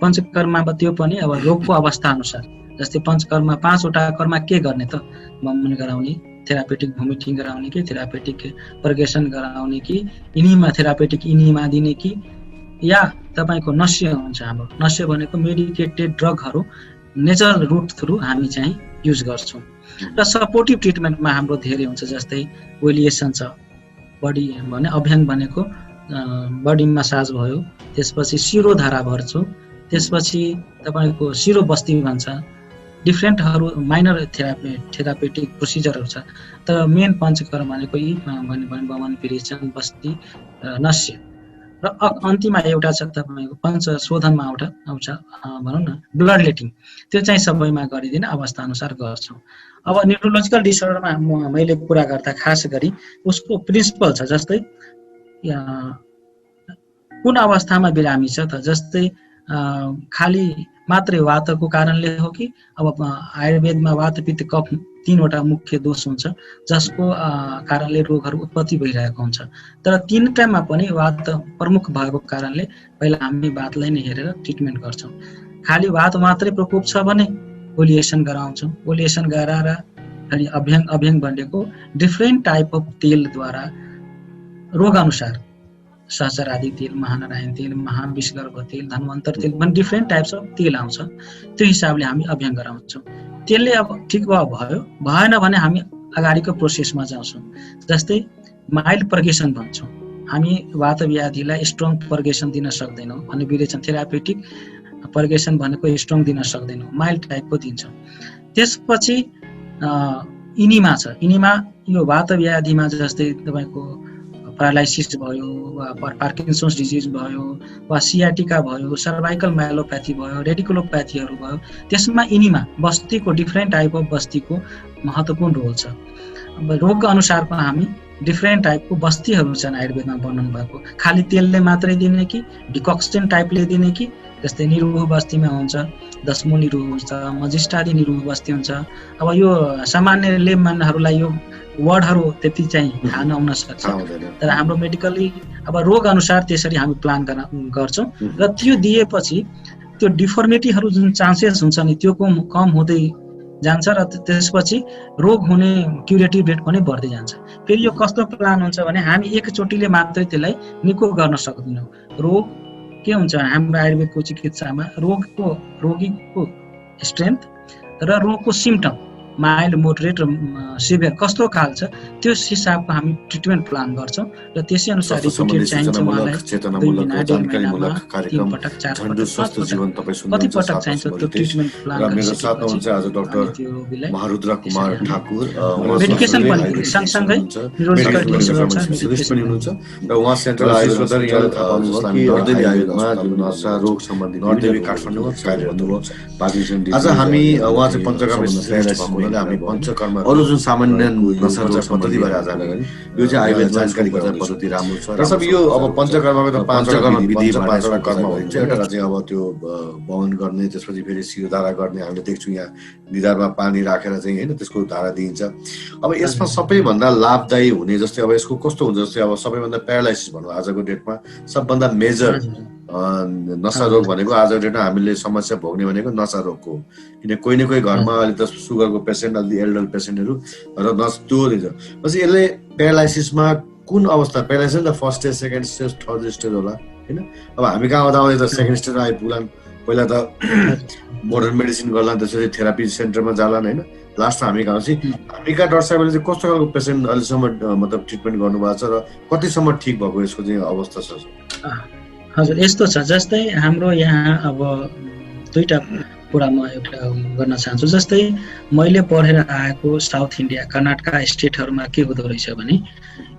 पञ्चकर्ममा त्यो पनि अब रोगको अवस्था अनुसार, जस्तै पञ्चकर्ममा 5वटा कर्म के गर्ने त? वमन गराउने, थेरापेटिक भोमिटिङ गराउने कि थेरापेटिक पर्गेसन गराउने कि इनिमा थेरापेटिक इनिमा दिने कि या तपाईँको नस्य हुन्छ। हाम्रो नस्य भनेको मेडिकेटेड ड्रगहरू नेचरल रुट थ्रु हामी चाहिँ युज गर्छौँ। र सपोर्टिभ ट्रिटमेन्टमा हाम्रो धेरै हुन्छ, जस्तै ओलिएसन छ, बडी भने अभ्याङ भनेको बडी मसाज भयो, त्यसपछि शिरोधारा भर्छौँ, त्यसपछि तपाईँको शिरो बस्ती भन्छ, डिफ्रेन्टहरू माइनर थेरापेटिक प्रोसिजरहरू छ। तर मेन पञ्चकर्म भनेको यी वमन पिरेचन बस्ती नस्य र अन्तिममा एउटा छ तपाईँको पञ्चशोधनमा एउटा आउँछ भनौँ न ब्लड लेटिङ, त्यो चाहिँ सबैमा गरिदिन अवस्था अनुसार गर्छौँ। अब न्युरोलोजिकल डिसअर्डरमा मैले कुरा गर्दा खास गरी उसको प्रिन्सिपल छ, जस्तै कुन अवस्थामा बिरामी छ त, जस्तै खाली मात्रै वातको कारणले हो कि अब आयुर्वेदमा वात पित्त कफ 3वटा मुख्य दोष हुन्छ जसको कारणले रोगहरू उत्पत्ति भइरहेको हुन्छ। तर 3टामा पनि वात प्रमुख भएको कारणले पहिला हामी वातलाई नै हेरेर ट्रिटमेन्ट गर्छौँ। खाली वात मात्रै प्रकोप छ भने ओलिएसन गराउँछौँ। ओलिएसन गराएर अनि अभ्याङ भनेको डिफ्रेन्ट टाइप अफ तेलद्वारा रोग अनुसार सहचरादि तेल, महानारायण तेल, महाविषगर्भ तेल, धन्वन्तर तेल भन्ने डिफ्रेन्ट टाइप्स अफ तेल आउँछ। त्यो हिसाबले हामी अभ्याङ गराउँछौँ। त्यसले अब ठिक भयो भएन भने हामी अगाडिको प्रोसेसमा जान्छौँ। जस्तै माइल्ड पर्गेसन भन्छौँ, हामी वात व्याधिलाई स्ट्रङ पर्गेसन दिन सक्दैनौँ अनि विरेचन थेरापेटिक पर्गेसन भनेको स्ट्रङ दिन सक्दैनौँ, माइल्ड टाइपको दिन्छौँ। त्यसपछि इनिमा छ। इनिमा यो वात व्याधिमा जस्तै तपाईँको प्यारालाइसिस भयो वा पार्किन्सन्स डिजिज भयो वा सियाटिका भयो, सर्भाइकल माइलोप्याथी भयो, रेडिकुलोप्याथीहरू भयो, त्यसमा इनिमा बस्तीको डिफ्रेन्ट टाइप अफ बस्तीको महत्त्वपूर्ण रोल छ। अब रोगको अनुसारको हामी डिफ्रेन्ट टाइपको बस्तीहरू छन् आयुर्वेदमा वर्णन भएको। खालि तेलले मात्रै दिने कि डिकक्सन टाइपले दिने कि, जस्तै निरुह बस्तीमा हुन्छ, दशमू निरुह हुन्छ, मजिस्टारी निरुह बस्ती हुन्छ। अब यो सामान्य लेमनहरूलाई यो वर्डहरू त्यति चाहिँ थाहा नहुन सक्छ, तर हाम्रो मेडिकली अब रोग अनुसार त्यसरी हामी प्लान गर्छौँ र त्यो दिएपछि त्यो डिफर्मिटीहरू जुन चान्सेस हुन्छ नि त्यो कम हुँदै जान्छ र त्यसपछि रोग हुने क्युरेटिभ रेट पनि बढ्दै जान्छ। फेरि यो कस्तो प्लान हुन्छ भने हामी एकचोटिले मात्रै त्यसलाई निको गर्न सक्दैनौँ। रोग के हुन्छ हाम्रो आयुर्वेदको चिकित्सामा रोगीको स्ट्रेन्थ र रोगको सिम्टम माइल्ड, मोडरेट र सिभियर कस्तो खाल छ त्यो हिसाबको हामी ट्रिटमेन्ट प्लान गर्छौँ र त्यसै अनुसार रिपिटेड चाहिन्छ मलाई। चेतनामूलक जानकारीमूलक कार्यक्रम झन्डु स्वस्थ जीवन तपाईँ सुन्नुहुन्छ। मेरो साथमा हुनुहुन्छ आज डाक्टर महारुद्र कुमार ठाकुर, मेडिकेसन पनि सँगसँगै स्पेशलिस्ट पनि हुनुहुन्छ र उहाँ सेन्ट्रल आयुर्वेद नर्देवी आयुर्वेदमा जुन नसा रोग सम्बन्धी नर्देवी काठमाडौँमा कार्य गर्नुभयो। आज हामी उहाँ चाहिँ पञ्चकर्म स्पेशलिस्ट भएको हामी पञ्चकर्म अरू जुन सामान्य नसा रोग पद्धति भएर आज यो चाहिँ आयुर्वेद जानकारी पद्धति राम्रो छ। र सब यो अब पञ्चकर्मको त 5 विधि 5 कर्म भनिन्छ। एउटा चाहिँ अब त्यो बहन गर्ने, त्यसपछि फेरि शिरोधारा गर्ने, हामीले देख्छौँ यहाँ निधारमा पानी राखेर चाहिँ होइन त्यसको धारा दिइन्छ। अब यसमा सबैभन्दा लाभदायी हुने जस्तै अब यसको कस्तो हुन्छ, जस्तै अब सबैभन्दा प्यारालाइसिस भनौँ आजको डेटमा सबभन्दा मेजर नसा रोग भनेको आजको डेटमा हामीले समस्या भोग्ने भनेको नसा रोगको हो। किन कोही न कोही घरमा अहिले त सुगरको पेसेन्ट, अलि एल्डर पेसेन्टहरू र त्यो दिन्छ। पछि यसले प्यारालाइसिसमा कुन अवस्था, प्यारालाइसिस त first stage, second stage, third stage होला होइन। अब हामी कहाँ आउँदा त सेकेन्ड स्टेजमा आइपुग्लान्, पहिला त मोडर्न मेडिसिन गर्लान्, त्यसपछि थेरापी सेन्टरमा जालान् होइन। लास्टमा हामी कहाँ चाहिँ हामी कहाँ डाक्टर साहबले चाहिँ कस्तो खालको पेसेन्ट अहिलेसम्म मतलब ट्रिटमेन्ट गर्नुभएको छ र कतिसम्म ठिक भएको यसको चाहिँ अवस्था छ? हजुर यस्तो छ, जस्तै हाम्रो यहाँ अब दुईटा कुरा म एउटा गर्न चाहन्छु। जस्तै मैले पढेर आएको साउथ इन्डिया कर्नाटक स्टेटहरूमा के हुँदो रहेछ भने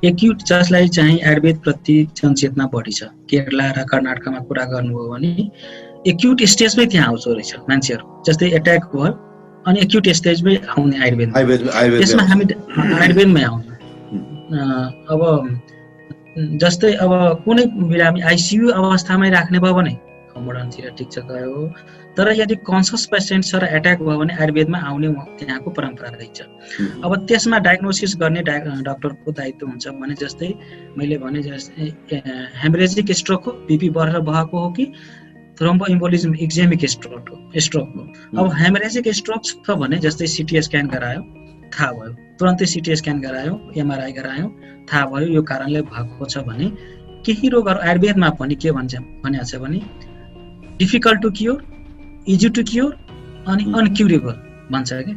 एक्युट जसलाई चाहिँ आयुर्वेद प्रति जनचेतना बढी छ, केरला र कर्नाटकमा कुरा गर्नुभयो भने एक्युट स्टेजमै त्यहाँ आउँछ रहेछ मान्छेहरू। जस्तै एट्याक भयो अनि एक्युट स्टेजमै आउने आयुर्वेद, त्यसमा हामी आयुर्वेदमै आउँछ। अब जस्तै अब कुनै बिरामी आइसियु अवस्थामै राख्ने भयो भने मोडर्नतिर ठिक छ गयो, तर यदि कन्सियस पेसेन्ट छ र एट्याक भयो भने आयुर्वेदमा आउने त्यहाँको परम्परा रहेछ। अब त्यसमा डायग्नोसिस गर्ने डाक्टरको दायित्व हुन्छ भने जस्तै मैले भने जस्तै हेमरेजिक स्ट्रोक हो, बिपी बढेर भएको हो कि थ्रोम्बोइम्बोलिज्म एक्जेमिक स्ट्रोक हो। अब हेमरेजिक स्ट्रोक छ भने जस्तै सिटी स्क्यान गरायो थाहा भयो, तुरन्तै सिटी स्क्यान गरायो, एमआरआई गरायो थाहा भयो यो कारणले भएको छ भने केही रोगहरू आयुर्वेदमा पनि के भनेको छ भने difficult to cure, easy to cure अनि अनक्युरेबल भन्छ कि।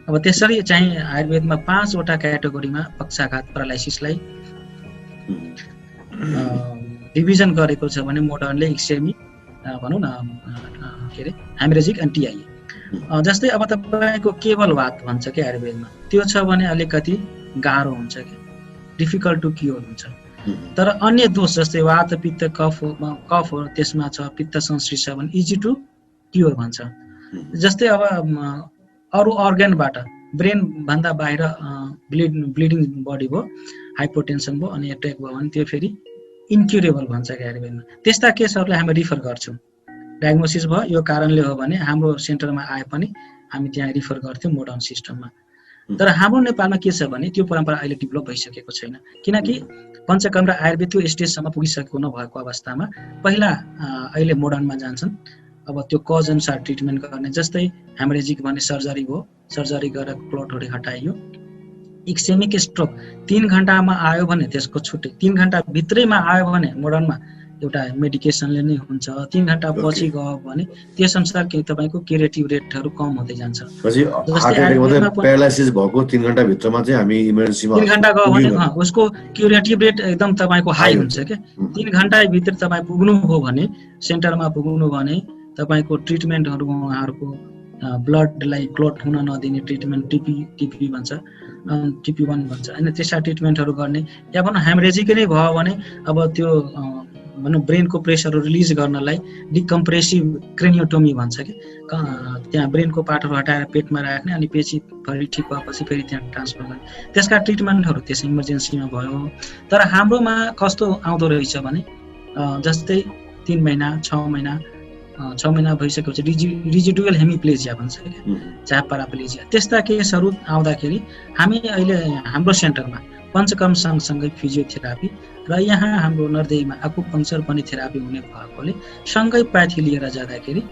अब त्यसरी चाहिँ आयुर्वेदमा 5वटा क्याटेगोरीमा पक्षाघात प्यारालाइसिसलाई डिभिजन गरेको छ भने मोडर्नले इक्सेमी भनौँ न के अरे हेमरेजिक अनि टिआइए। जस्तै अब तपाईँको केवल वात भन्छ कि आयुर्वेदमा, त्यो छ भने अलिकति गाह्रो हुन्छ कि डिफिकल्ट टु क्योर हुन्छ। तर अन्य दोष जस्तै वात पित्त कफ हो त्यसमा छ, पित्त संश्रित छ भने इजी टु क्योर भन्छ। जस्तै अब अरू अर्ग्यानबाट ब्रेन भन्दा बाहिर ब्लिडिङ बडी भयो, हाइपोटेन्सन भयो अनि एट्याक भयो भने त्यो फेरि इन्क्युरेबल भन्छ कि आयुर्वेदमा। त्यस्ता केसहरूलाई हामी रिफर गर्छौँ। डायग्नोसिस भयो यो कारणले हो भने हाम्रो सेन्टरमा आए पनि हामी त्यहाँ रिफर गर्थ्यौँ मोडर्न सिस्टममा। तर हाम्रो नेपालमा के छ भने त्यो परम्परा अहिले डेभलप भइसकेको छैन, किनकि पञ्चकर्म र आयुर्वेद त्यो स्टेजसम्म पुगिसकेको नभएको अवस्थामा पहिला अहिले मोडर्नमा जान्छन्। अब त्यो कज अनुसार ट्रिटमेन्ट गर्ने, जस्तै हेमरेजिक भने सर्जरी भयो, सर्जरी गरेर क्लोटहरू हटाइयो। इक्सेमिक स्ट्रोक 3 घण्टामा आयो भने त्यसको छुट्टै, 3 घण्टा भित्रैमा आयो भने मोडर्नमा एउटा मेडिकेसनले नै हुन्छ। 3 घण्टा पछि गयो भने त्यस अनुसार के तपाईँको क्युरेटिभ रेटहरू कम हुँदै जान्छ। प्यारालाइसिस भएको 3 घण्टा भित्रमा चाहिँ हामी इमर्जेन्सीमा 3 घण्टा गयो भने उसको क्युरेटिभ रेट एकदम तपाईँको हाई हुन्छ के। 3 घण्टा भित्र तपाईँ पुग्नु हो भने सेन्टरमा पुग्नु भने तपाईँको ट्रिटमेन्टहरू उहाँहरूको ब्लडलाई क्लोट हुन नदिने ट्रिटमेन्ट टिपी भन्छ, TP1 भन्छ होइन, त्यस्ता ट्रिटमेन्टहरू गर्ने। या भनौँ हेमरेजिक नै भयो भने अब त्यो भनौँ ब्रेनको प्रेसरहरू रिलिज गर्नलाई डिकम्प्रेसिभ क्रेनियोटोमी भन्छ कि, त्यहाँ ब्रेनको पार्टहरू हटाएर पेटमा राख्ने अनि पछि फेरि ठिक भएपछि फेरि त्यहाँ ट्रान्सफर गर्ने, त्यसका ट्रिटमेन्टहरू त्यस इमर्जेन्सीमा भयो। तर हाम्रोमा कस्तो आउँदो रहेछ भने जस्तै 3 महिना 6 महिना भइसकेपछि रिजिडुअल हेमिप्लेजिया भन्छ क्या, चाहे पाराप्लेजिया, त्यस्ता केसहरू आउँदाखेरि हामी अहिले हाम्रो सेन्टरमा पञ्चकर्म सँगसँगै फिजियोथेरापी र यहाँ हाम्रो नर्देईमा आकुपङ्क्चर पनि थेरापी हुने भएकोले सँगै प्याथी लिएर जाँदाखेरि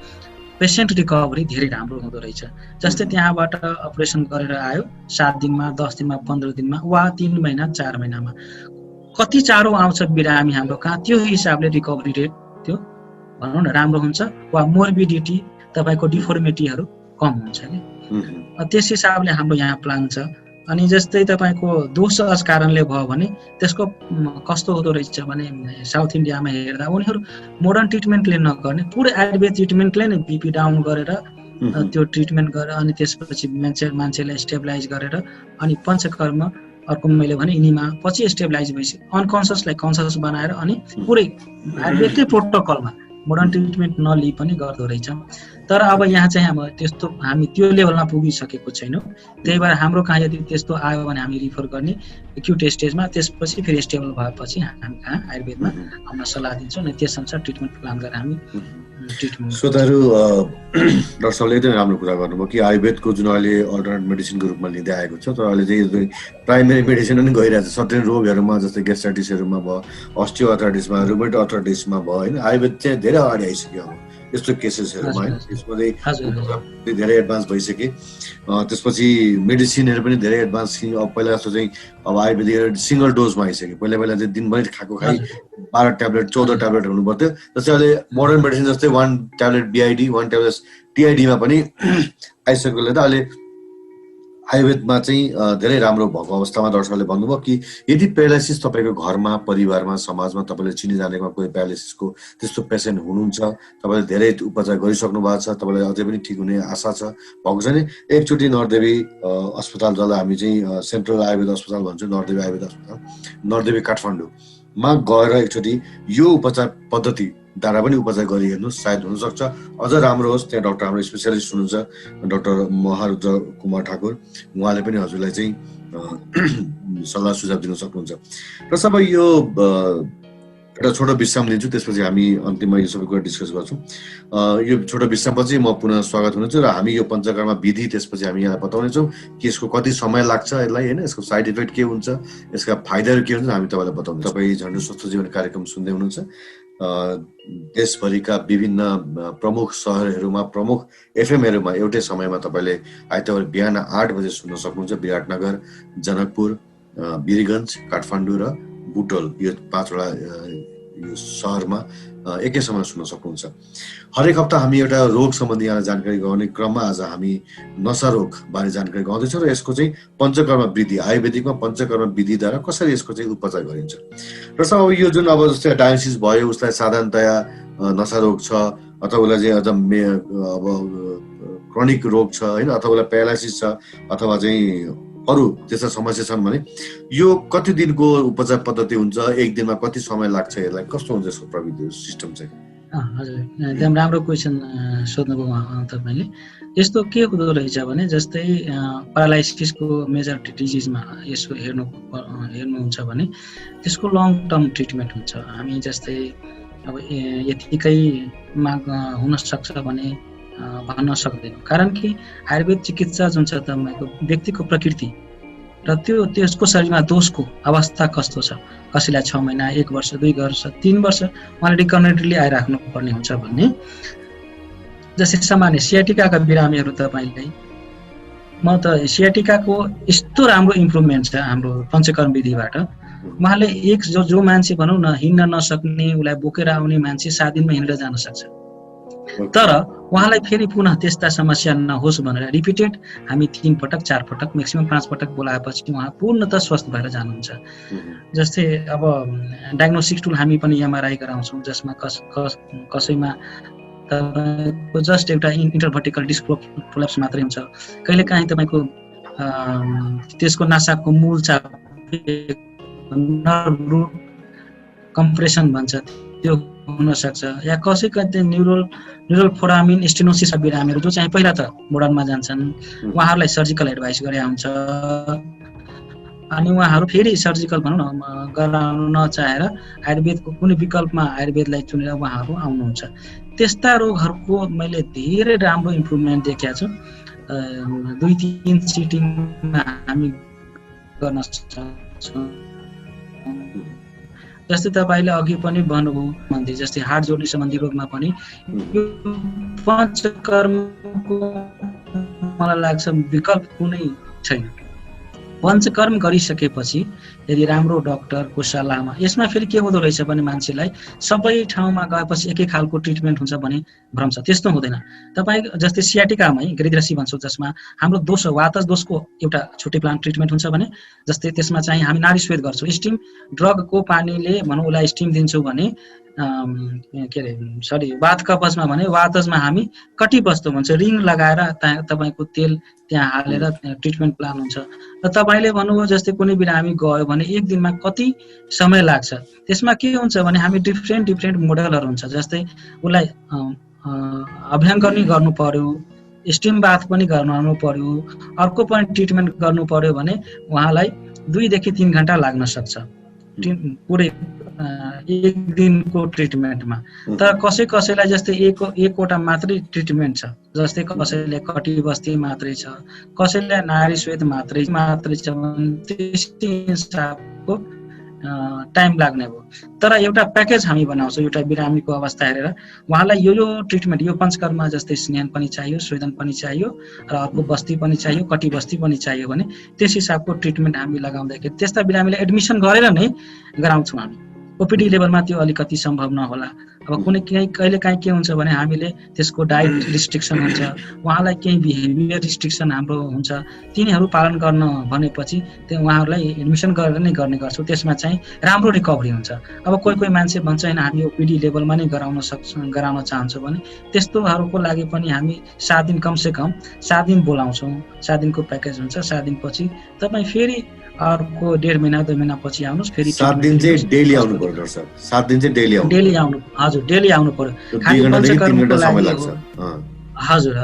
पेसेन्ट रिकभरी धेरै राम्रो हुँदो रहेछ। जस्तै त्यहाँबाट अपरेसन गरेर आयो 7 दिनमा, 10 दिनमा, 15 दिनमा वा 3 महिना 4 महिनामा कति चाँडो आउँछ बिरामी हाम्रो कहाँ, त्यो हिसाबले रिकभरी रेट त्यो भनौँ न राम्रो हुन्छ वा मोर्बिडिटी तपाईँको डिफर्मिटीहरू कम हुन्छ कि। त्यस हिसाबले हाम्रो यहाँ प्लान छ। अनि जस्तै तपाईँको दोष कारणले भयो भने त्यसको कस्तो हुँदो रहेछ भने साउथ इन्डियामा हेर्दा उनीहरू मोडर्न ट्रिटमेन्टले नगर्ने पुरै आयुर्वेद ट्रिटमेन्टले नै बिपी डाउन गरेर त्यो ट्रिटमेन्ट गरेर अनि त्यसपछि मान्छेलाई स्टेबलाइज गरेर अनि पञ्चकर्म अर्को मैले भने यिनीमा पछि स्टेबलाइज भएपछि अनकन्सियसलाई कन्सियस बनाएर अनि पुरै आयुर्वेदकै प्रोटोकलमा मोडर्न ट्रिटमेन्ट नलिई पनि गर्दो रहेछ। तर अब यहाँ चाहिँ अब त्यस्तो हामी त्यो लेभलमा पुगिसकेको छैनौँ, त्यही भएर हाम्रो कहाँ यदि त्यस्तो आयो भने हामी रिफर गर्ने एक्युट स्टेजमा, त्यसपछि फेरि स्टेबल भएपछि हामी कहाँ आयुर्वेदमा आउन सल्लाह दिन्छौँ अनि त्यसअनुसार ट्रिटमेन्ट प्लान गरेर हामी ट्रिटमेन्ट। श्रोताहरू, डाक्टर साहबले एकदमै राम्रो कुरा गर्नुभयो कि आयुर्वेदको जुन अहिले अल्टरनेट मेडिसिनको रूपमा लिँदै आएको छ, तर अहिले चाहिँ प्राइमेरी मेडिसिन पनि गइरहेको छ सर्टेन रोगहरूमा, जस्तै ग्यास्ट्राइटिसहरूमा भयो, अस्टियो अर्थराइटिसमा, रुमेटोइड अर्थराइटिसमा भयो होइन। आयुर्वेद चाहिँ धेरै अगाडि आइसक्यो अब यस्तो केसेसहरूमा होइन, त्यसमा चाहिँ धेरै एडभान्स भइसके। त्यसपछि मेडिसिनहरू पनि धेरै एडभान्स थिए। अब पहिला जस्तो चाहिँ अब आयुर्वेदिक सिङ्गल डोजमा आइसक्यो, पहिला चाहिँ दिनभरि खाएको खाइ 12 ट्याब्लेट 14 ट्याब्लेट हुनु पर्थ्यो। जस्तै अहिले मोडर्न मेडिसिन जस्तै 1 ट्याब्लेट BID 1 ट्याब्लेट TID-मा पनि आइसकेकोले त अहिले आयुर्वेदमा चाहिँ धेरै राम्रो भएको अवस्थामा डाक्टर साहबले भन्नुभयो कि यदि प्यारालाइसिस तपाईँको घरमा, परिवारमा, समाजमा तपाईँले चिनिजानेमा कोही प्यारालाइसिसको त्यस्तो पेसेन्ट हुनुहुन्छ, तपाईँले धेरै उपचार गरिसक्नु भएको छ, तपाईँलाई अझै पनि ठिक हुने आशा छ भएको छ भने एकचोटि नरदेवी अस्पताल, जसलाई हामी चाहिँ सेन्ट्रल आयुर्वेद अस्पताल भन्छौँ, नरदेवी आयुर्वेद अस्पताल नरदेवी काठमाडौँमा गएर एकचोटि यो उपचार पद्धति द्वारा पनि उपचार गरी हेर्नुहोस्, सायद हुनसक्छ अझ राम्रो होस्। त्यहाँ डाक्टर हाम्रो स्पेसियालिस्ट हुनुहुन्छ डाक्टर महारुद्र कुमार ठाकुर, उहाँले पनि हजुरलाई चाहिँ सल्लाह सुझाव दिन सक्नुहुन्छ। र सबै यो एउटा छोटो विश्राम लिन्छु, त्यसपछि हामी अन्तिममा यो सबै कुरा डिस्कस गर्छौँ। यो छोटो विश्रामपछि म पुनः स्वागत हुनेछु र हामी यो पञ्चकर्म विधि त्यसपछि हामी यहाँलाई बताउनेछौँ कि यसको कति समय लाग्छ यसलाई होइन, यसको साइड इफेक्ट के हुन्छ, यसका फाइदाहरू के हुन्छ हामी तपाईँलाई बताउँछौँ। तपाईँ झन्डु स्वस्थ जीवन कार्यक्रम सुन्दै हुनुहुन्छ। देशभरिका विभिन्न प्रमुख सहरहरूमा, प्रमुख FM-हरूमा एउटै समयमा तपाईँले आइतबार बिहान 8 बजे सुन्न सक्नुहुन्छ। विराटनगर, जनकपुर, वीरगञ्ज, काठमाडौँ र बुटोल, यो 5वटा यो सहरमा एकै समयमा सुन्न सक्नुहुन्छ। हरेक हप्ता हामी एउटा रोग सम्बन्धी यहाँलाई जानकारी गराउने क्रममा आज हामी नसा रोग बारे जानकारी गराउँदैछौँ र यसको चाहिँ पञ्चकर्म विधि, आयुर्वेदिकमा पञ्चकर्म विधिद्वारा कसरी यसको चाहिँ उपचार गरिन्छ। र अब यो जुन अब जस्तै डायलिसिस भयो, उसलाई साधारणतया नसा रोग छ अथवा उसलाई चाहिँ अझ अब क्रोनिक रोग छ होइन, अथवा उसलाई प्यारालाइसिस छ अथवा चाहिँ अरू त्यस्ता समस्या छन् भने यो कति दिनको उपचार पद्धति हुन्छ, एक दिनमा कति समय लाग्छ, यसलाई कस्तो हुन्छ यसको प्रविधि सिस्टम चाहिँ? हजुर, एकदम राम्रो क्वेसन सोध्नुभयो तपाईँले। यस्तो के हुँदो रहेछ भने जस्तै प्यारालाइसिसको मेजर डिजिजमा यसको हेर्नुहुन्छ भने त्यसको लङ टर्म ट्रिटमेन्ट हुन्छ। हामी जस्तै अब यतिकैमा हुन सक्छ भने भन्न सक्दैनौँ, कारण कि आयुर्वेद चिकित्सा जुन छ तपाईँको व्यक्तिको प्रकृति र त्यसको शरीरमा दोषको अवस्था कस्तो छ, कसैलाई 6 महिना, 1 वर्ष, 2 वर्ष, 3 वर्ष उहाँले रिकमेन्डेडली आइराख्नु पर्ने हुन्छ भन्ने। जस्तै सामान्य सियाटिकाका बिरामीहरू तपाईँलाई म त सियाटिकाको यस्तो राम्रो इम्प्रुभमेन्ट छ हाम्रो पञ्चकर्म विधिबाट। उहाँले जो मान्छे भनौँ न हिँड्न नसक्ने, उसलाई बोकेर आउने मान्छे 7 दिनमा हिँडेर जान सक्छ, तर उहाँलाई फेरि पुनः त्यस्ता समस्या नहोस् भनेर रिपिटेड हामी 3 पटक 4 पटक म्याक्सिमम 5 पटक बोलाएपछि उहाँ पूर्णतः स्वस्थ भएर जानुहुन्छ। जस्तै अब डायग्नोस्टिक टुल हामी पनि एमआरआई गराउँछौँ, जसमा कसैमा तपाईँको जस्ट एउटा इन्टरभर्टिकल डिस्क प्रोलेप्स मात्रै हुन्छ, कहिलेकाहीँ तपाईँको त्यसको नासाको मूल चाप नर्भ रुट कम्प्रेसन भन्छ त्यो हुन सक्छ, या कसैका न्युरल फोरामिन स्टेनोसिस बिरामीहरू जो चाहिँ पहिला त मोडर्नमा जान्छन् उहाँहरूलाई सर्जिकल एडभाइस गरे हुन्छ, अनि उहाँहरू फेरि सर्जिकल भनौँ न गराउन नचाहेर आयुर्वेदको कुनै विकल्पमा आयुर्वेदलाई चुनेर उहाँहरू आउनुहुन्छ। त्यस्ता रोगहरूको मैले धेरै राम्रो इम्प्रुभमेन्ट देखेको छु। 2-3 सिटिङमा हामी गर्न सक्छौँ। जस्तै तपाईँले अघि पनि भन्नुभयो मन्दिर जस्तै हात जोड्ने सम्बन्धी रोगमा पनि यो पञ्चकर्मको मलाई लाग्छ विकल्प कुनै छैन। पञ्चकर्म गरिसकेपछि यदि राम्रो डक्टरको सल्लाहमा, यसमा फेरि के हुँदो रहेछ भने मान्छेलाई सबै ठाउँमा गएपछि एकै खालको ट्रिटमेन्ट हुन्छ भने भ्रम छ, त्यस्तो हुँदैन। तपाईँ जस्तै सियाटिकामै ग्रिद्रसी भन्छौँ, जसमा हाम्रो दोष वातज दोषको एउटा छुट्टै प्लान ट्रिटमेन्ट हुन्छ भने जस्तै त्यसमा चाहिँ हामी नाडी स्वेद गर्छौँ, स्टिम ड्रगको पानीले भनौँ उसलाई स्टिम दिन्छौँ भने वात कवचमा भने वातजमा हामी कटिबस्तु भन्छ, रिङ लगाएर तपाईँको तेल त्यहाँ हालेर ट्रिटमेन्ट प्लान हुन्छ। र तपाईँले भन्नुभयो जस्तै कुनै बिरामी गयो भने 1 दिनमा कति समय लाग्छ, त्यसमा के हुन्छ भने हामी डिफ्रेन्ट मोडलहरू हुन्छ। जस्तै उसलाई अभ्यङ्गनी गर्नु पर्यो, स्टिम बाथ पनि गर्नु पर्यो, अर्को पनि ट्रिटमेन्ट गर्नु पर्यो भने उहाँलाई 2 देखि 3 घण्टा लाग्न सक्छ पुरै 1 दिनको ट्रिटमेन्टमा। तर कसैलाई जस्तै एकवटा मात्रै ट्रिटमेन्ट छ, जस्तै कसैले कटिबस्ती मात्रै छ, कसैलाई नाडी स्वेद मात्रै छ, त्यस्तै हिसाबको टाइम लाग्ने भयो। तर एउटा प्याकेज हामी बनाउँछौँ, एउटा बिरामीको अवस्था हेरेर उहाँलाई यो ट्रिटमेन्ट, यो पञ्चकर्म जस्तै स्नेहन पनि चाहियो, स्वेदन पनि चाहियो, र अर्को बस्ती पनि चाहियो, कटिबस्ती पनि चाहियो भने त्यस हिसाबको ट्रिटमेन्ट हामी लगाउँदाखेरि त्यस्ता बिरामीलाई एडमिसन गरेर नै गराउँछौँ हामी। ओपिडी लेभलमा त्यो अलिकति सम्भव नहोला। अब कहिलेकाहीँ के हुन्छ भने हामीले त्यसको डाइट रिस्ट्रिक्सन हुन्छ, उहाँलाई केही बिहेभियर रिस्ट्रिक्सन हाम्रो हुन्छ, तिनीहरू पालन गर्न भनेपछि त्यो उहाँहरूलाई एडमिसन गरेर नै गर्ने गर्छौँ। त्यसमा चाहिँ राम्रो रिकभरी हुन्छ। अब कोही मान्छे भन्छ होइन हामी ओपिडी लेभलमा नै गराउन चाहन्छौँ भने त्यस्तोहरूको लागि पनि हामी 7 दिन कमसेकम 7 दिन बोलाउँछौँ। 7 दिनको प्याकेज हुन्छ। 7 दिनपछि तपाईँ फेरि अर्को 1.5 महिना 2 महिना पछि आउनुहोस्। फेरि 7 दिन चाहिँ डेली आउनु पर्यो सर। 7 दिन चाहिँ डेली आउनु। हजुर, डेली आउनु पर्यो। खाली पञ्चकर्मको लागि हजुर।